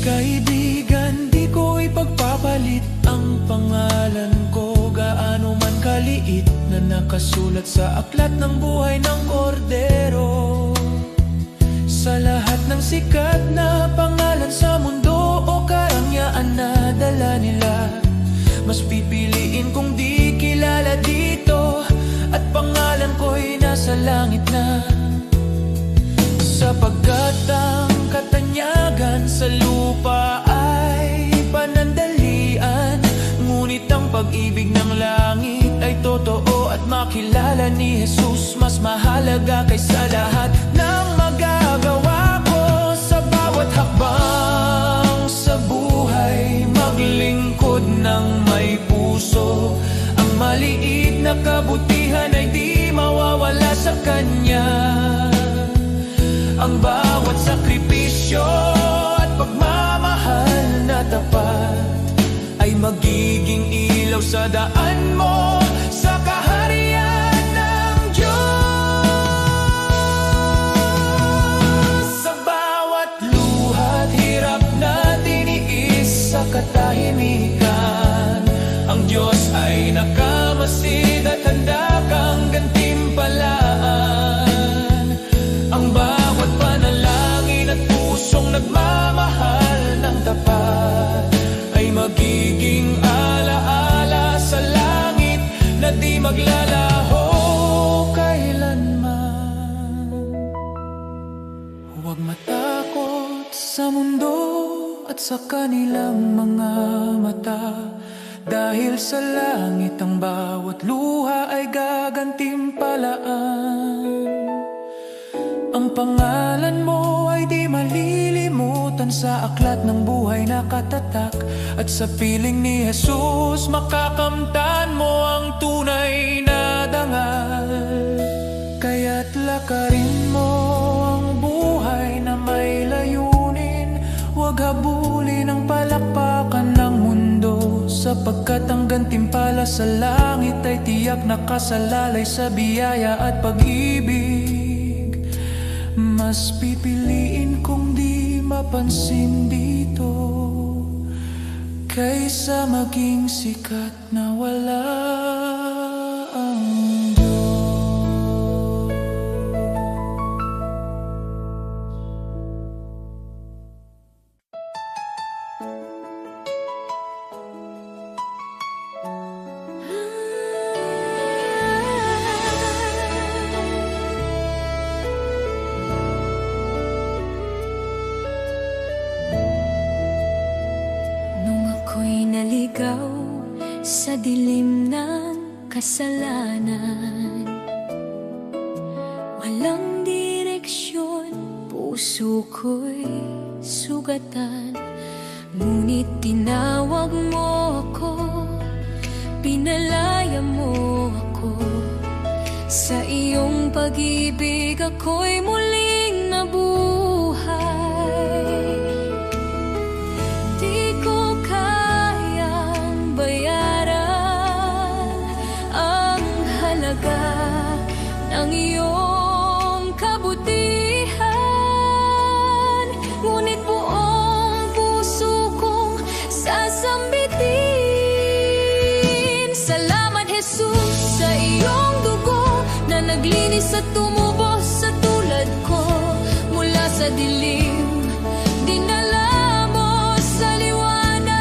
Kaibigan, di ko ipagpapalit ang pangalan ko, gaano man kaliit, na nakasulat sa aklat ng buhay ng Kordero. Sa lahat ng sikat na pangalan sa mundo o karangyaan na dala nila, mas pipiliin kong di kilala dito, at pangalan ko'y nasa langit na. Sapagkat ang katanyagan sa lupa ay panandalian, ngunit ang pag-ibig ng langit ay totoo, at makilala ni Jesus mas mahalaga kaysa lahat ng magagawa ko. Sa bawat hakbang sa buhay, maglingkod ng may puso, ang maliit na kabutihan ay di mawawala sa Kanya. Ang bawat sakripisyo at pagmamahal na tapat ay magiging ilaw sa daan mo sa kaharian ng Diyos. Huwag matakot sa mundo at sa kanilang mga mata, dahil sa langit ang bawat luha ay gagantimpalaan. Ang pangalan mo ay di malilimutan sa aklat ng buhay na katatak, at sa piling ni Jesus makakamtan mo ang tunay na dangal. Kaya't lakarin mo ang buhay na may layunin, huwag habulin ang palakpakan ng mundo, sapagkat ang gantimpala sa langit ay tiyak nakasalalay sa biyaya at pag-ibig. Mas pipiliin kong di mapansin dito, kaysa maging sikat na wala ang naligaw sa dilim ng kasalanan, walang direksyon, puso ko'y sugatan. Ngunit tinawag mo ako, pinalaya mo ako, sa iyong pag-ibig ako'y muling nabuhay. Ang iyong kabutihan, ngunit buong puso kong sasambitin. Salamat Jesus sa iyong dugo na naglinis at tumubos sa tulad ko. Mula sa dilim, dinala mo sa liwanag.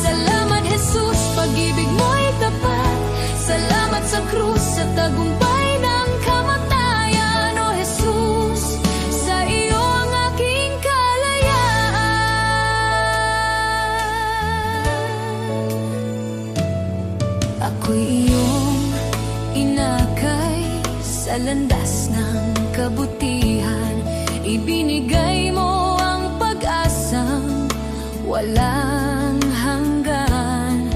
Salamat Jesus, pag-ibig mo'y tapat. Salamat sa krus, sa tagumpay ng kamatayan. O Jesus, sa iyo ang aking kalayaan. Ako'y iyong inakay sa landas ng kabutihan. Ibinigay mo ang pag-asang walang hanggan.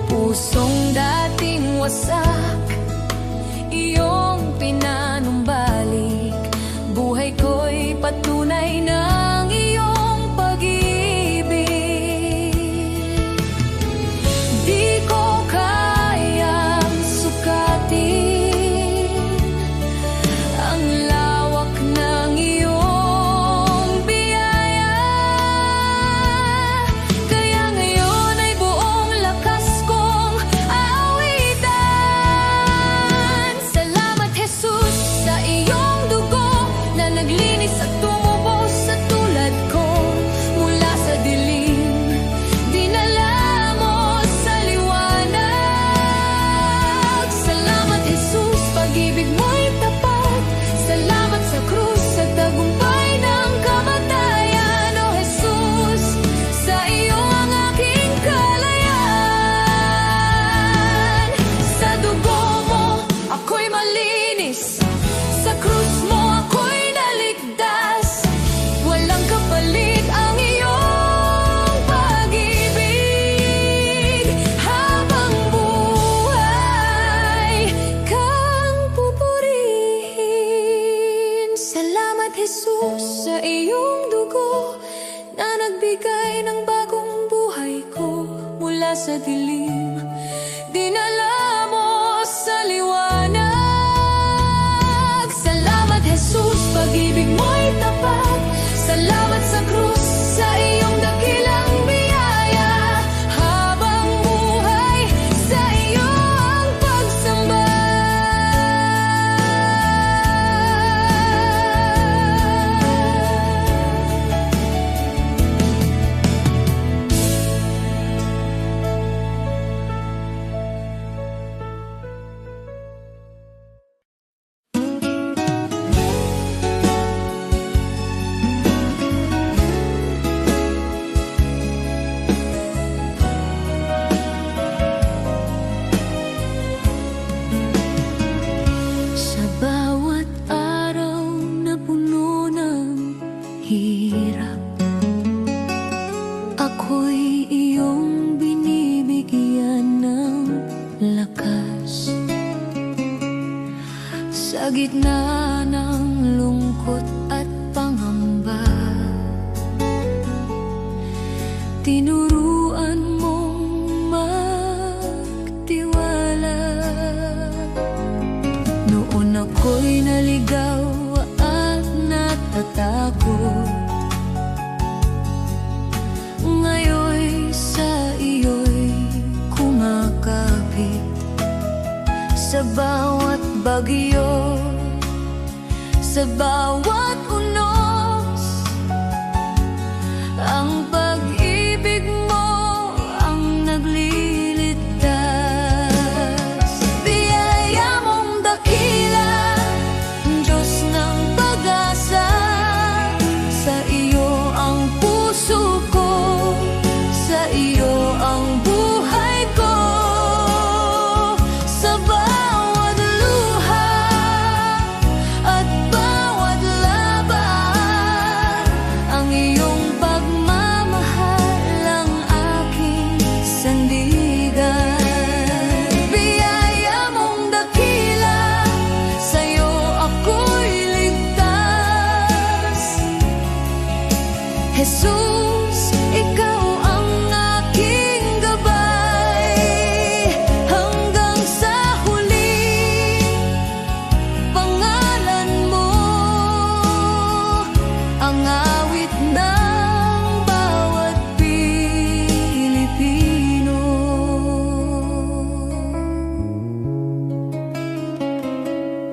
Pusong dating wasak, iyong pinanumbalik. Buhay ko'y patunay ng iyong pag-ibig. Di ko kayang sukatin ang lawak ng iyong biyaya, kaya ngayon ay buong lakas kong awitan. Salamat Jesus sa iyong dugo na naglinis at tumubos sa tulad ko. Mula sa dilim, dinala mo sa liwanag. Salamat Jesus, pag-ibig mo'y tapat. Salamat sa krus, sa tagumpay ng kamatayan. O Jesus, sa iyo ang aking kalayaan. Sa dugo mo ako'y malinis, sa krus mo ako'y naligtas. Walang kapalit ang iyong pag-ibig. Habang buhay kang pupurihin. Salamat Jesus sa iyong dugo na nagbigay ng bagong buhay ko. Mula sa dilim, dinala mo sa liwanag. Salamat Jesus, pag-ibig mo'y tapat. Salamat sa krus, sa iyong dakilang biyaya. Habang buhay, sa iyo ang pagsamba. gitna ng lungkot at pangamba, tinuruan mong magtiwala. Noon ako'y naligaw at natatakot, ngayon sa iyo'y kumakapit. Sa bawat bagyo, sa bawat unos, ang pag-ibig mo ang nagliligtas. Biyaya mong dakila, Diyos ng pag-asa, sa iyo ang puso ko, sa iyo ang buhay ko. Sa bawat luha at bawat laban, ang iyong pagmamahal ang aking sandigan. Biyaya mong dakila, sa'yo ako'y ligtas. Jesus, ikaw ang aking gabay, hanggang sa huli. Pangalan mo ang awit ng bawat Pilipino.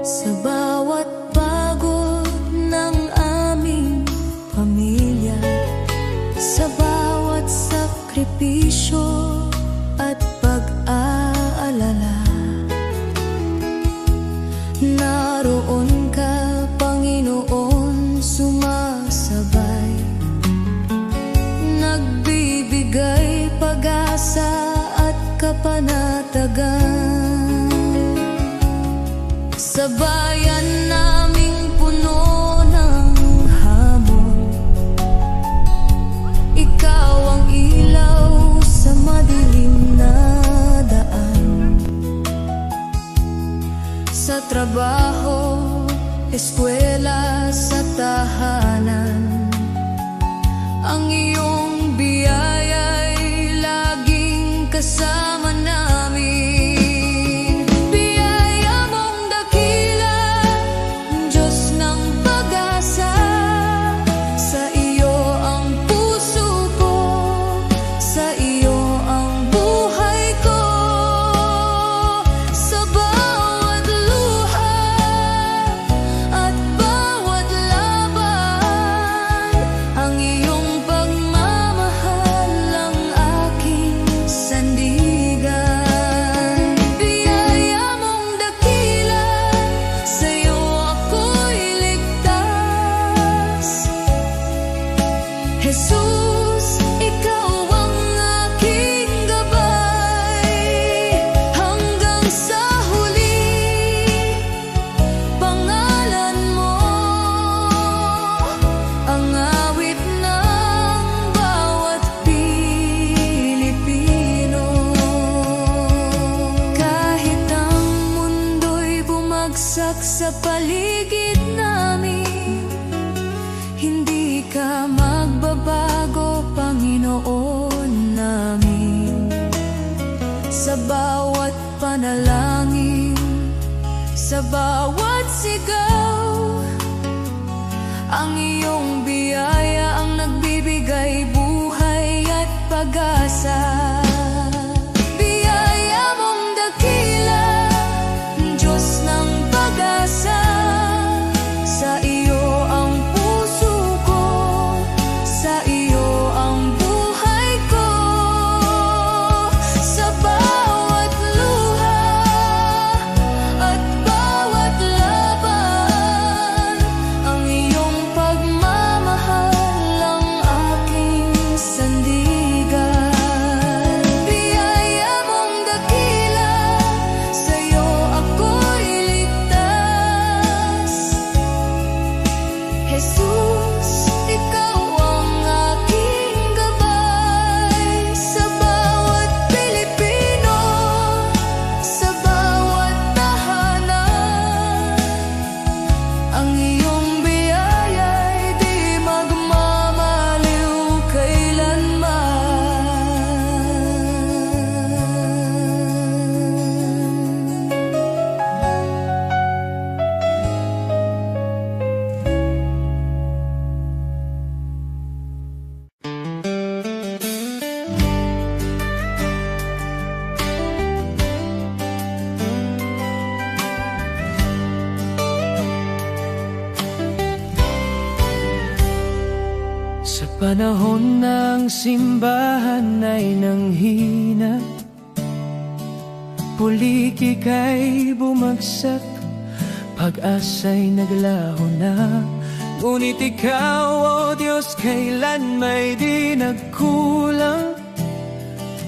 Sa bawat pagod ng aming pamilya, sa bawat sakripisyo at pag-aalala, naroon ka, Panginoon, sumasabay, nagbibigay pag-asa at kapanatagan. Sa bayan naming puno ng hamon, ikaw ang ilaw sa madilim na daan. Sa trabaho, eskwela, sa tahanan, ang iyong biyaya'y laging kasama namin. Biyaya mong dakila, Diyos ng pag-asa, sa iyo ang puso ko, sa iyo ang buhay ko. Sa bawat luha at bawat laban, ang iyong pagmamahal ang aking sandigan. Biyaya mong dakila, sa'yo ako'y ligtas. Jesus, ikaw ang aking gabay, hanggang sa huli. Pangalan mo ang awit ng bawat Pilipino. Kahit ang mundo'y bumagsak sa paligid namin, hindi ka magbabago, Panginoon namin. Sa bawat panalangin, sa bawat sigaw, ang iyong biyaya ang nagbibigay buhay at pag-asa. Biyaya mong dakila, Diyos ng pag-asa, sa iyo ang puso ko, sa iyo ang buhay ko. Sa bawat luha at bawat laban, ang iyong pagmamahal Panahon ng simbahan ay nanghina, pulikika'y bumagsak, pag-asa'y naglaho na. Ngunit ikaw, O Diyos, kailan may di nagkulang.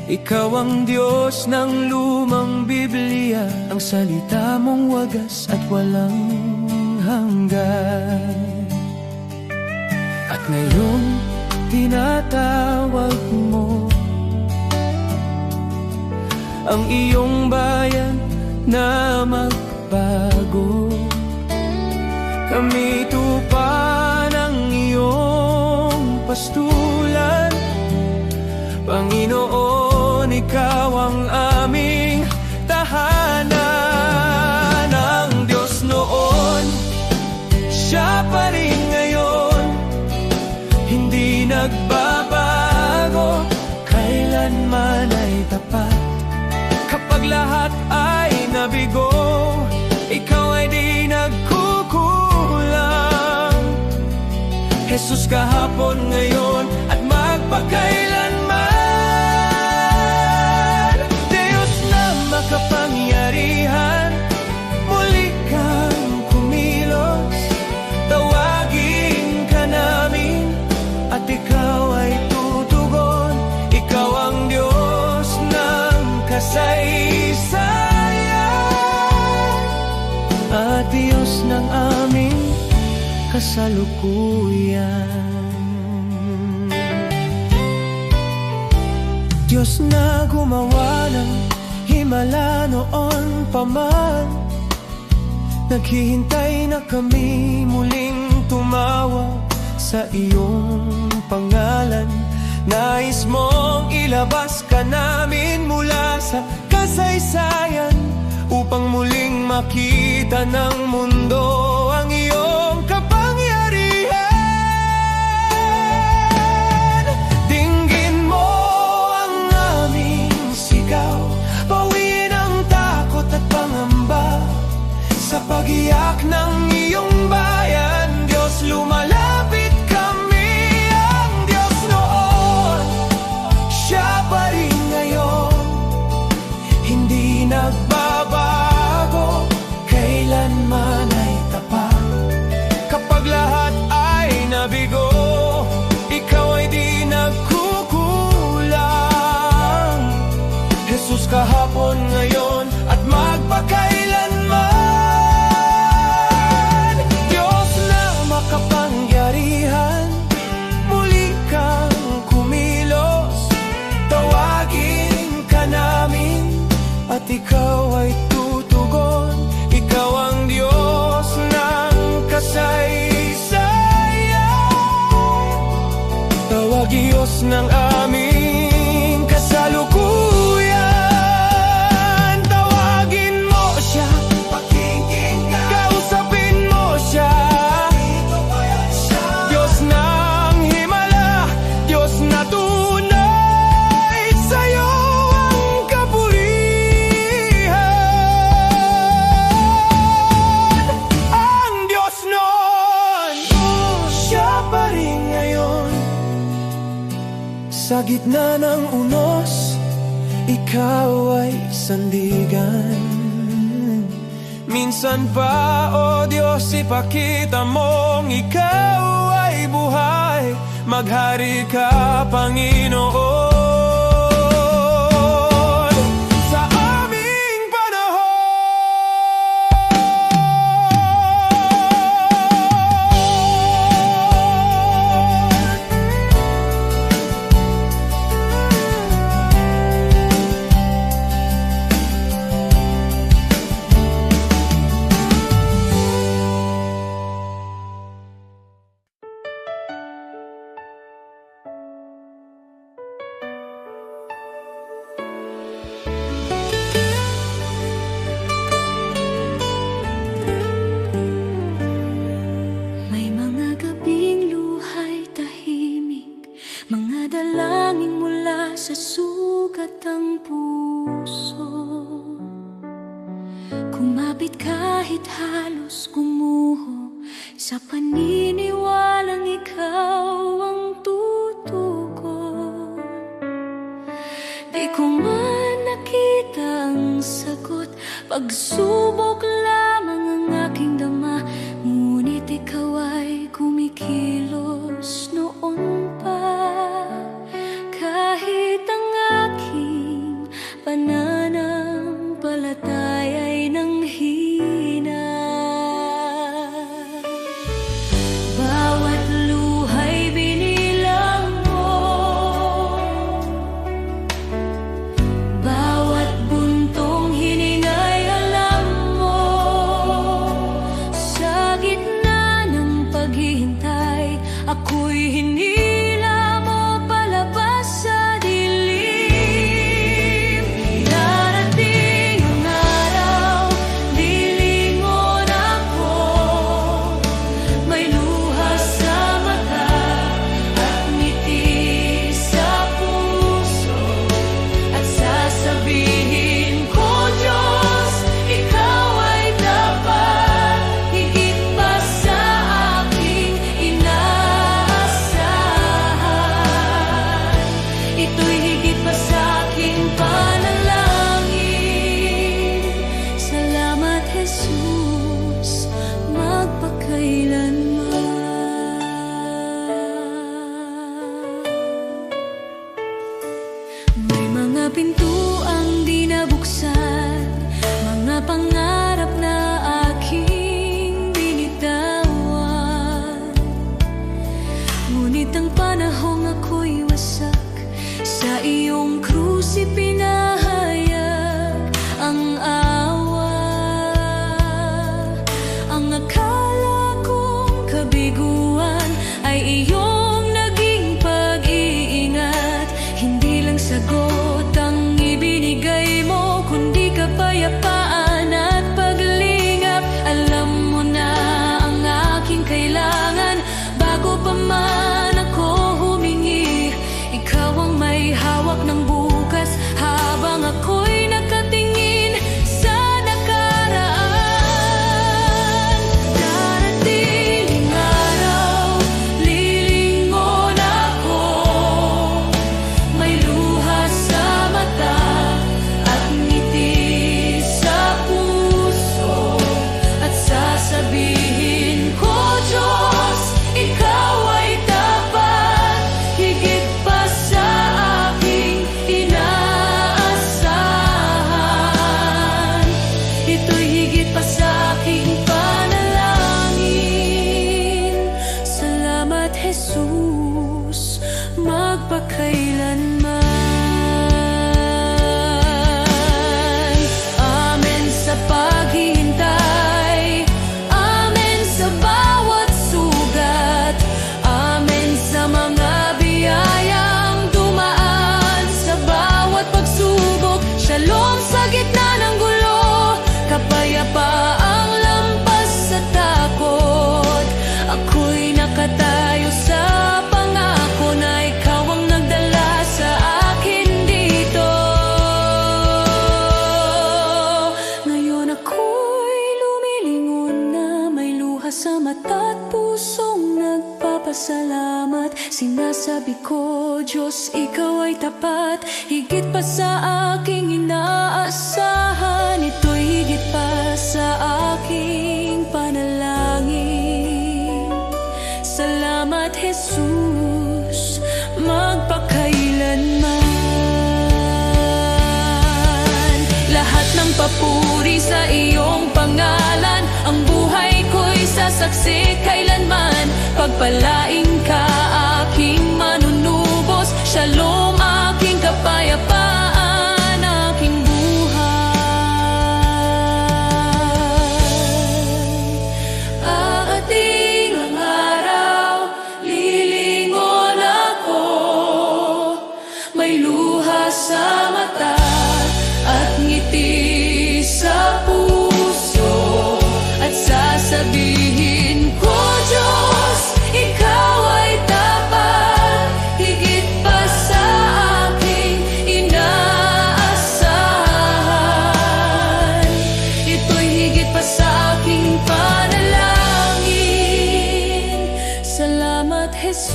Ikaw ang Diyos ng lumang Biblia, ang salita mong wagas at walang hanggan. At ngayon, tinatawag mo ang iyong bayan na magbago. Kami tupa ng iyong pastulan, Panginoon, ikaw ang aming tahanan. Ang Diyos noon, Siya pa rin ngayon, hindi nagbabago, kailanman ay tapat. Kapag lahat ay nabigo, ikaw ay di nagkukulang. Jesus, kahapon, ngayon at magpakailanman. Diyos na makapangyarihan, muli kang kumilos. Tawagin ka namin at ikaw ay tutugon. Ikaw ang Diyos ng kasaysayan at Diyos ng aming kasalukuyan. Diyos na gumawa ng himala noon pa man, naghihintay na kami muling tumawag sa iyong pangalan. Nais mong ilabas ka namin mula sa kasaysayan, upang muling makita ng mundo ang iyong kapangyarihan. Dinggin mo ang aming sigaw, bawiin ang takot at pangamba. Sa pag-iyak ng iyong bayan, Diyos, lumalapit kami. Ang Diyos noon, Siya pa rin ngayon, hindi nagbabago, kailanman ay tapat. Kapag lahat ay nabigo, ikaw ay di nagkukulang. Jesus, kahapon, ngayon at magpakailanman. Diyos na makapangyarihan, muli kang kumilos. Tawagin ka namin at ikaw ay tutugon. Ikaw ang Diyos ng kasaysayan, tawag Diyos ng aming kasalukuyan. Tawagin mo Siya, pakikinggan, kausapin mo Siya. Diyos ng himala, Diyos na tunay, sa'yo ang kapurihan. Ang Diyos noon, Siya pa rin ngayon. Sa gitna ng unos, ikaw ay sandigan. Minsan pa, O Diyos, ipakita mong ikaw ay buhay. Maghari ka, Panginoon, sa aming panahon. May mga gabing luhay tahimik, mga dalangin mula sa sugat ang puso. Kumapit kahit halos gumuho, sa paniniwalang ikaw ang tunay. ako'y hinila mo palabas sa dilim. Darating ang araw, lilingon ako, may luha sa mata at ngiti sa puso, at sasabihin ko, Diyos, Ikaw ay dapat, higit pa sa aking inaasahan. Ito'y higit pa sa aking panalangin. Salamat, Jesus, magpakailanman. May mga pintuang di nabuksan, mga pangarap na aking binitawan. Ngunit ang panahong ako'y wasak, sa iyong krus ipinahayag ang awa. Ang akala kong kabiguan ay iyong naging pag-iingat. Hindi lang sagot ang ibinigay mo, kundi kapayapaan at paglingap. Alam mo na ang aking kailangan bago pa man ako humingi. Ikaw ang may hawak ng bukas habang ako'y nakatingin sa nakaraan. Darating ang araw, lilingon ako, may luha sa mata at ngiti sa puso, at sasabihin ko, Diyos, Ikaw ay dapat, higit pa sa aking inaasahan. Ito'y higit pa sa aking panalangin. Salamat, Jesus, magpakailanman. Amen sa paghihintay, amen sa bawat sugat, amen sa mga biyayang dumaan sa bawat pagsubok. Shalom sa gitna ng gulo, kapayapaang lampas sa takot. Ako'y nakatayo sa pangako na Ikaw ang nagdala sa akin dito. Ngayon ako'y lumilingon na, may luha sa mata at pusong nagpapasalamat. Sinasabi ko, Diyos, Ikaw ay tapat, higit pa sa aking inaasahan. Ito'y higit pa sa aking panalangin. Salamat, Jesus, magpakailanman. Lahat ng papuri sa iyong pangalan, ang buhay ko'y sasaksi kailanman. Pagpalaing ka, aking manunubos, shalom, aking kapayapaan, aking buhay. Aating ang araw, lilingon ako, may luha sa mata at ngiti sa puso, at sasabihin ko, Diyos, Ikaw ay dapat, higit pa sa aking inaasahan. Ito'y higit pa sa aking panalangin. Salamat, Jesus,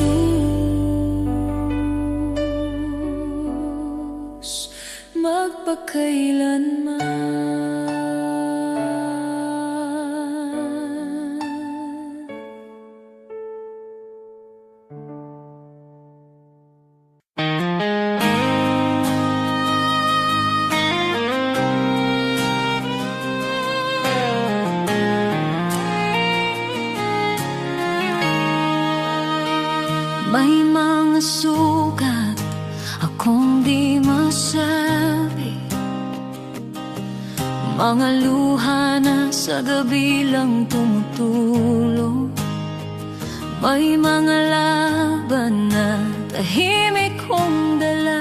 magpakailanman. May mga sugat akong di masabi, mga luha na sa gabi lang tumutulong. May mga laban na tahimik kong dala,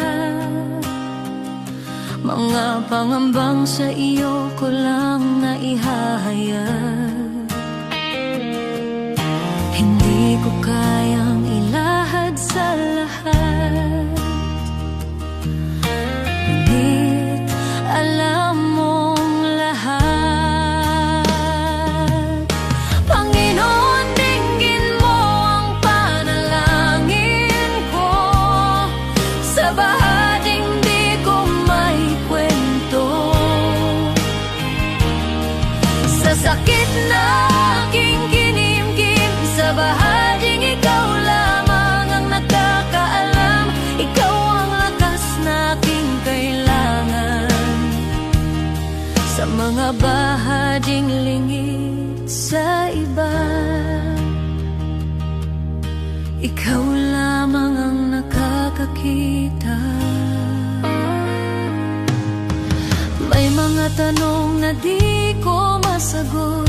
mga pangambang sa iyo ko lang naihahayag. Hindi ko kayang ilahad sa lahat, ngunit alam mong lahat. Panginoon, dinggin mo ang panalangin ko, sa bahaging di ko maikwento, sa sakit na aking kinimkim, sa bahaging ikaw lamang ang nakakaalam. Ikaw ang lakas na aking kailangan, sa mga bahaging lingid sa iba. Ikaw lamang ang nakakakita. May mga tanong na di ko masagot,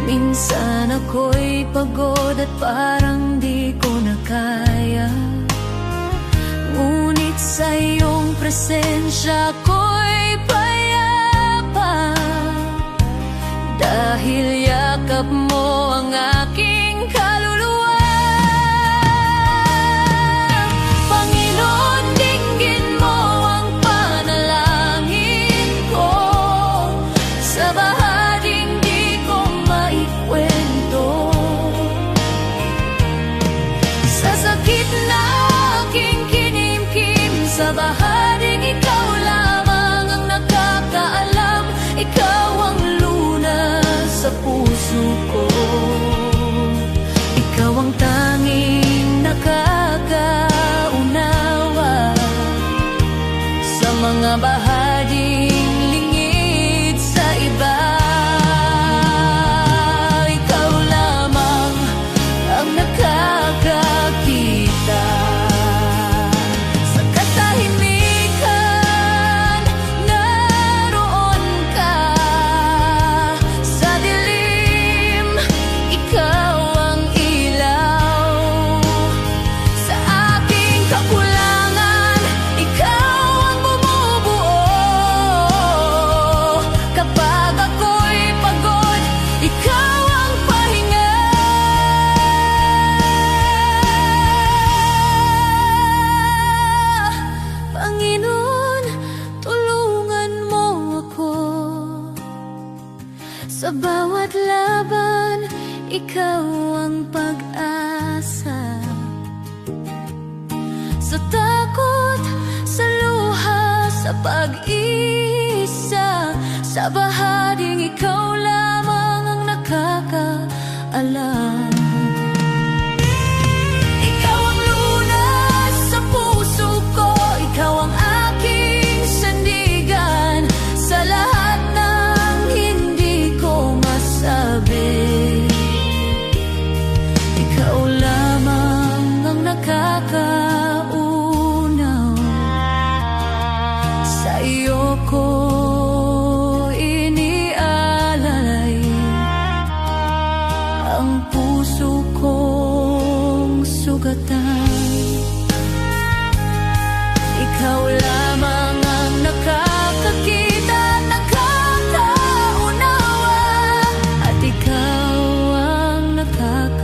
minsan ako'y pagod at parang di ko na kaya, ngunit sa iyong presensya ako'y payapa, dahil yakap mo ang aking kaluluwa. Panginoon, dinggin mo ang panalangin ko, sa bahaging di ko maikwento, sa sakit na aking kinimkim, sa bahaging ikaw lamang ang nakakaalam. Ikaw ang lunas sa puso ko, ikaw ang tanging nakakaunawa, sa mga bahaging lingid sa iba. Ikaw lamang ang nakakakita, sa katahimikan naroon ka, sa dilim ikaw ang ilaw, sa aking kakulangan ikaw ang bumubuo, kapag ako'y pagod ikaw ang pahinga. Panginoon, tulungan mo ako, sa bawat laban ikaw ang pag-asa, sa takot, sa luha, sa pag-isa, sa bahaging ikaw lamang ang nakakaalam. Ikaw ang lunas sa puso ko, ikaw ang aking sandigan, sa lahat ng hindi ko masabi. Ikaw lamang ang nakakaunaw, sa iyo ko inialalay ang puso kong sugatan. Ikaw lamang ang nakakakita, nakakaunawa, at ikaw ang nakakaunawa.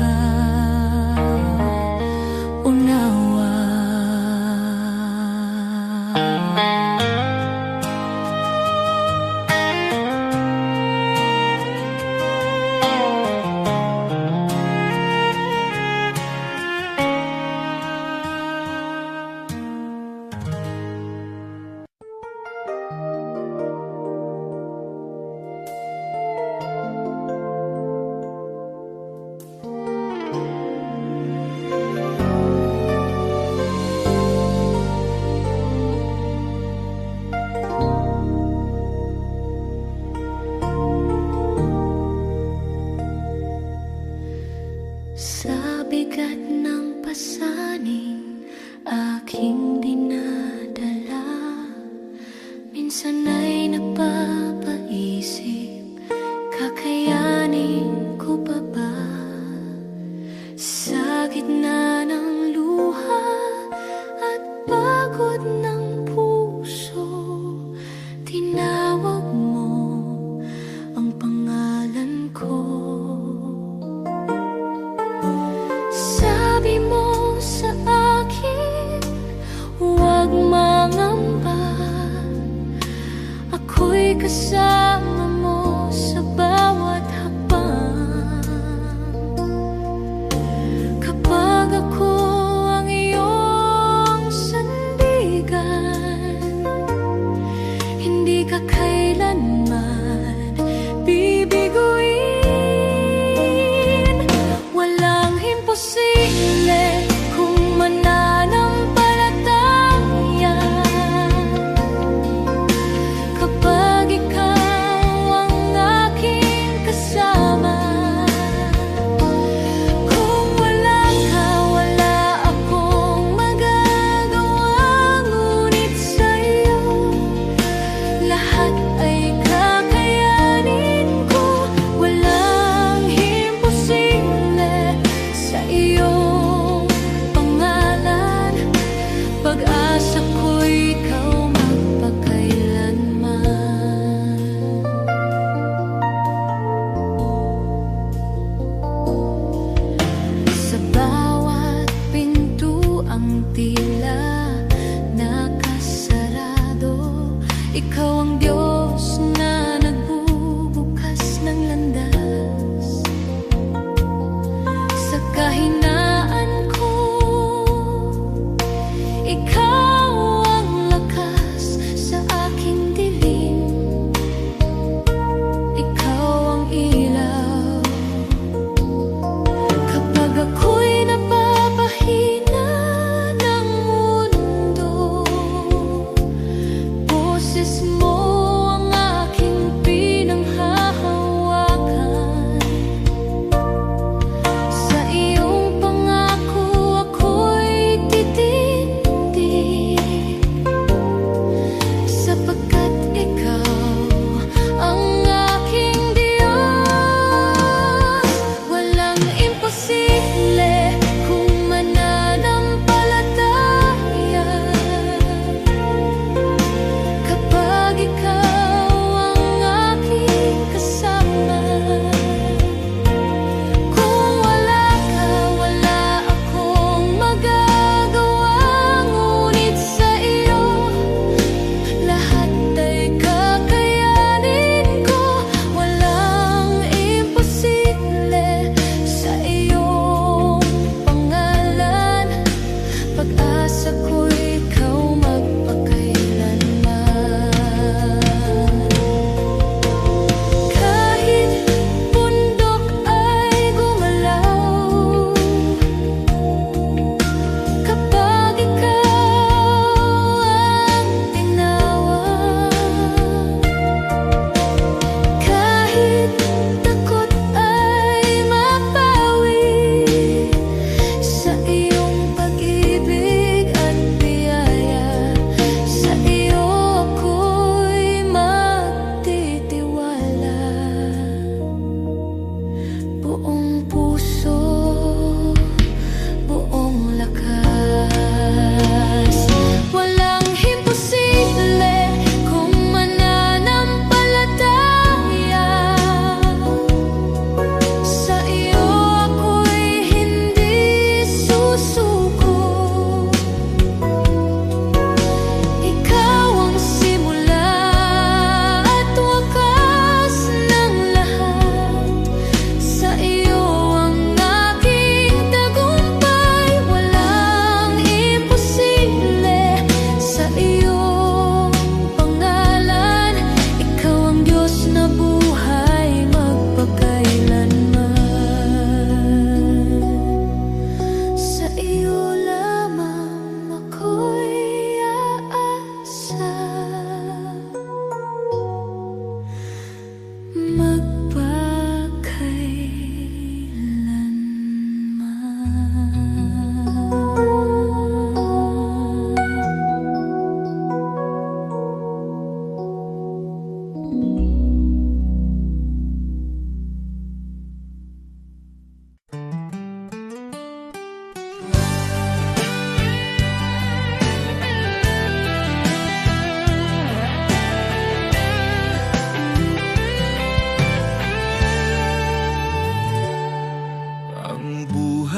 Sa bigat ng pasaning aking dinadala, minsan ay napapaisip, kakayanin ko pa ba?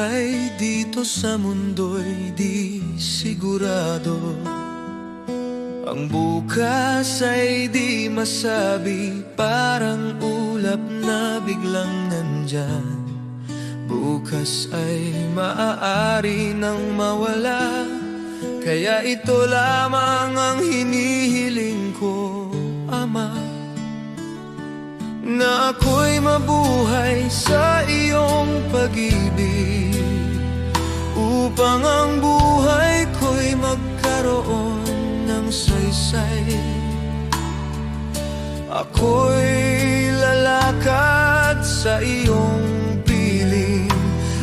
buhay dito sa mundo'y di sigurado. Ang bukas ay di masabi, parang ulap na biglang nandyan. Bukas ay maaari nang mawala, kaya ito lamang ang hinihiling ko, Ama, na ako'y mabuhay sa iyong pag-ibig, upang ang buhay ko'y magkaroon ng saysay. Ako'y lalakad sa iyong piling,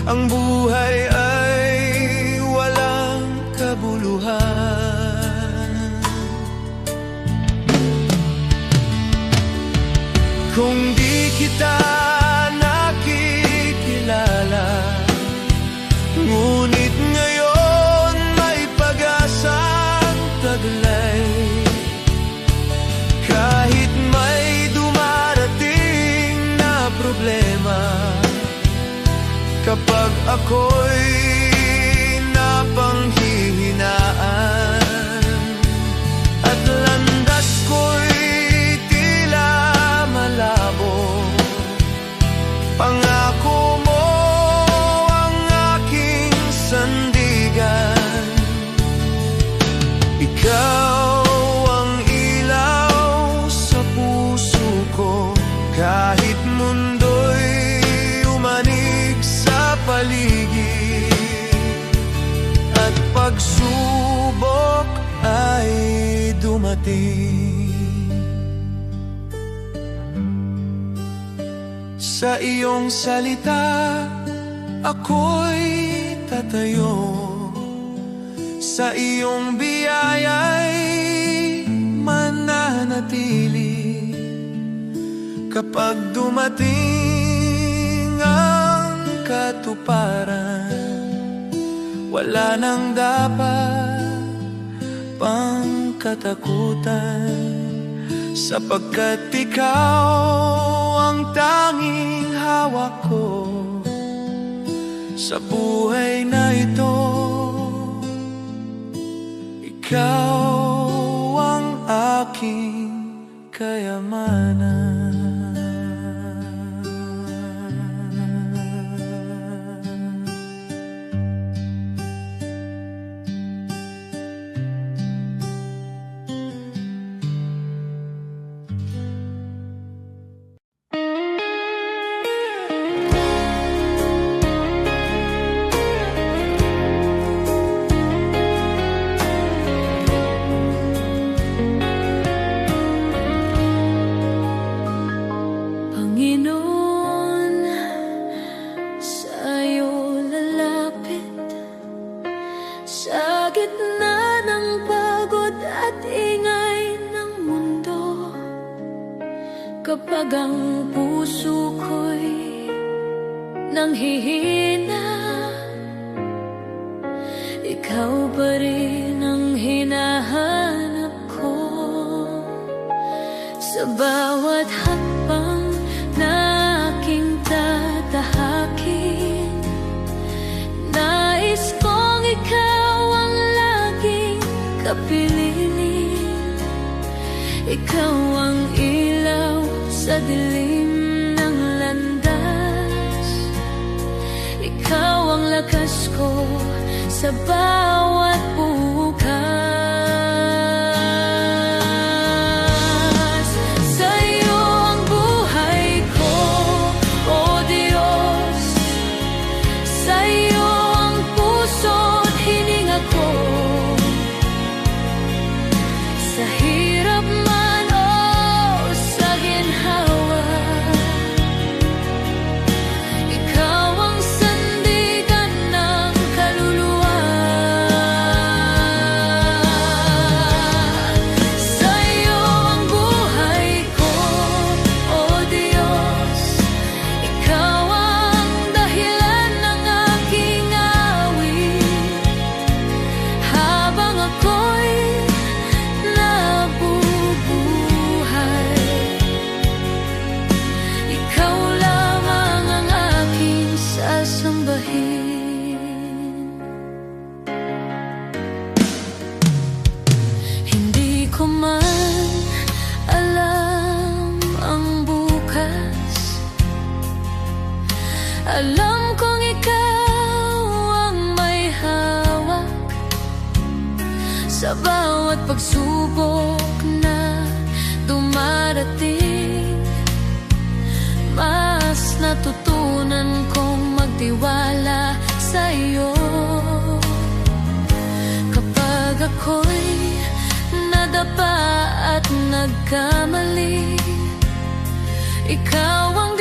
ang buhay ay walang kabuluhan. Kung di kita nakikilala, ngunit ngayon may pag-asang taglay. Kahit may dumarating na problema, kapag ako'y napanghihinaan at landas ko'y tila malabo, pangako mo ang aking sandigan. Ikaw ang ilaw sa puso ko, kahit mundo'y umanig sa paligid at pagsubok ay dumating. Sa iyong salita ako'y tatayo, sa iyong biyaya'y mananatili. Kapag dumating ang katuparan, wala nang dapat pang katakutan, sapagkat ikaw ang tanging hawak ko sa buhay na ito. Ikaw ang aking kayamanan. Kapag ang puso ko'y nanghihina, ikaw pa rin ang hinahanap ko. Sa bawat hakbang na aking tatahakin, nais kong ikaw ang laging kapilinin. Ikaw ang ilaw sa dilim ng landas, ikaw ang lakas ko sa bawat bukas. Sa iyo ang buhay ko, O Diyos, sa iyo ang puso't hininga ko. Sa hirap man o sa ginhawa, ikaw ang sandigan ng kaluluwa. Alam kong ikaw ang may hawak sa bawat pagsubok na dumarating. Mas natutunan kong magtiwala sa iyo. Kapag ako'y nadapa at nagkamali, ikaw ang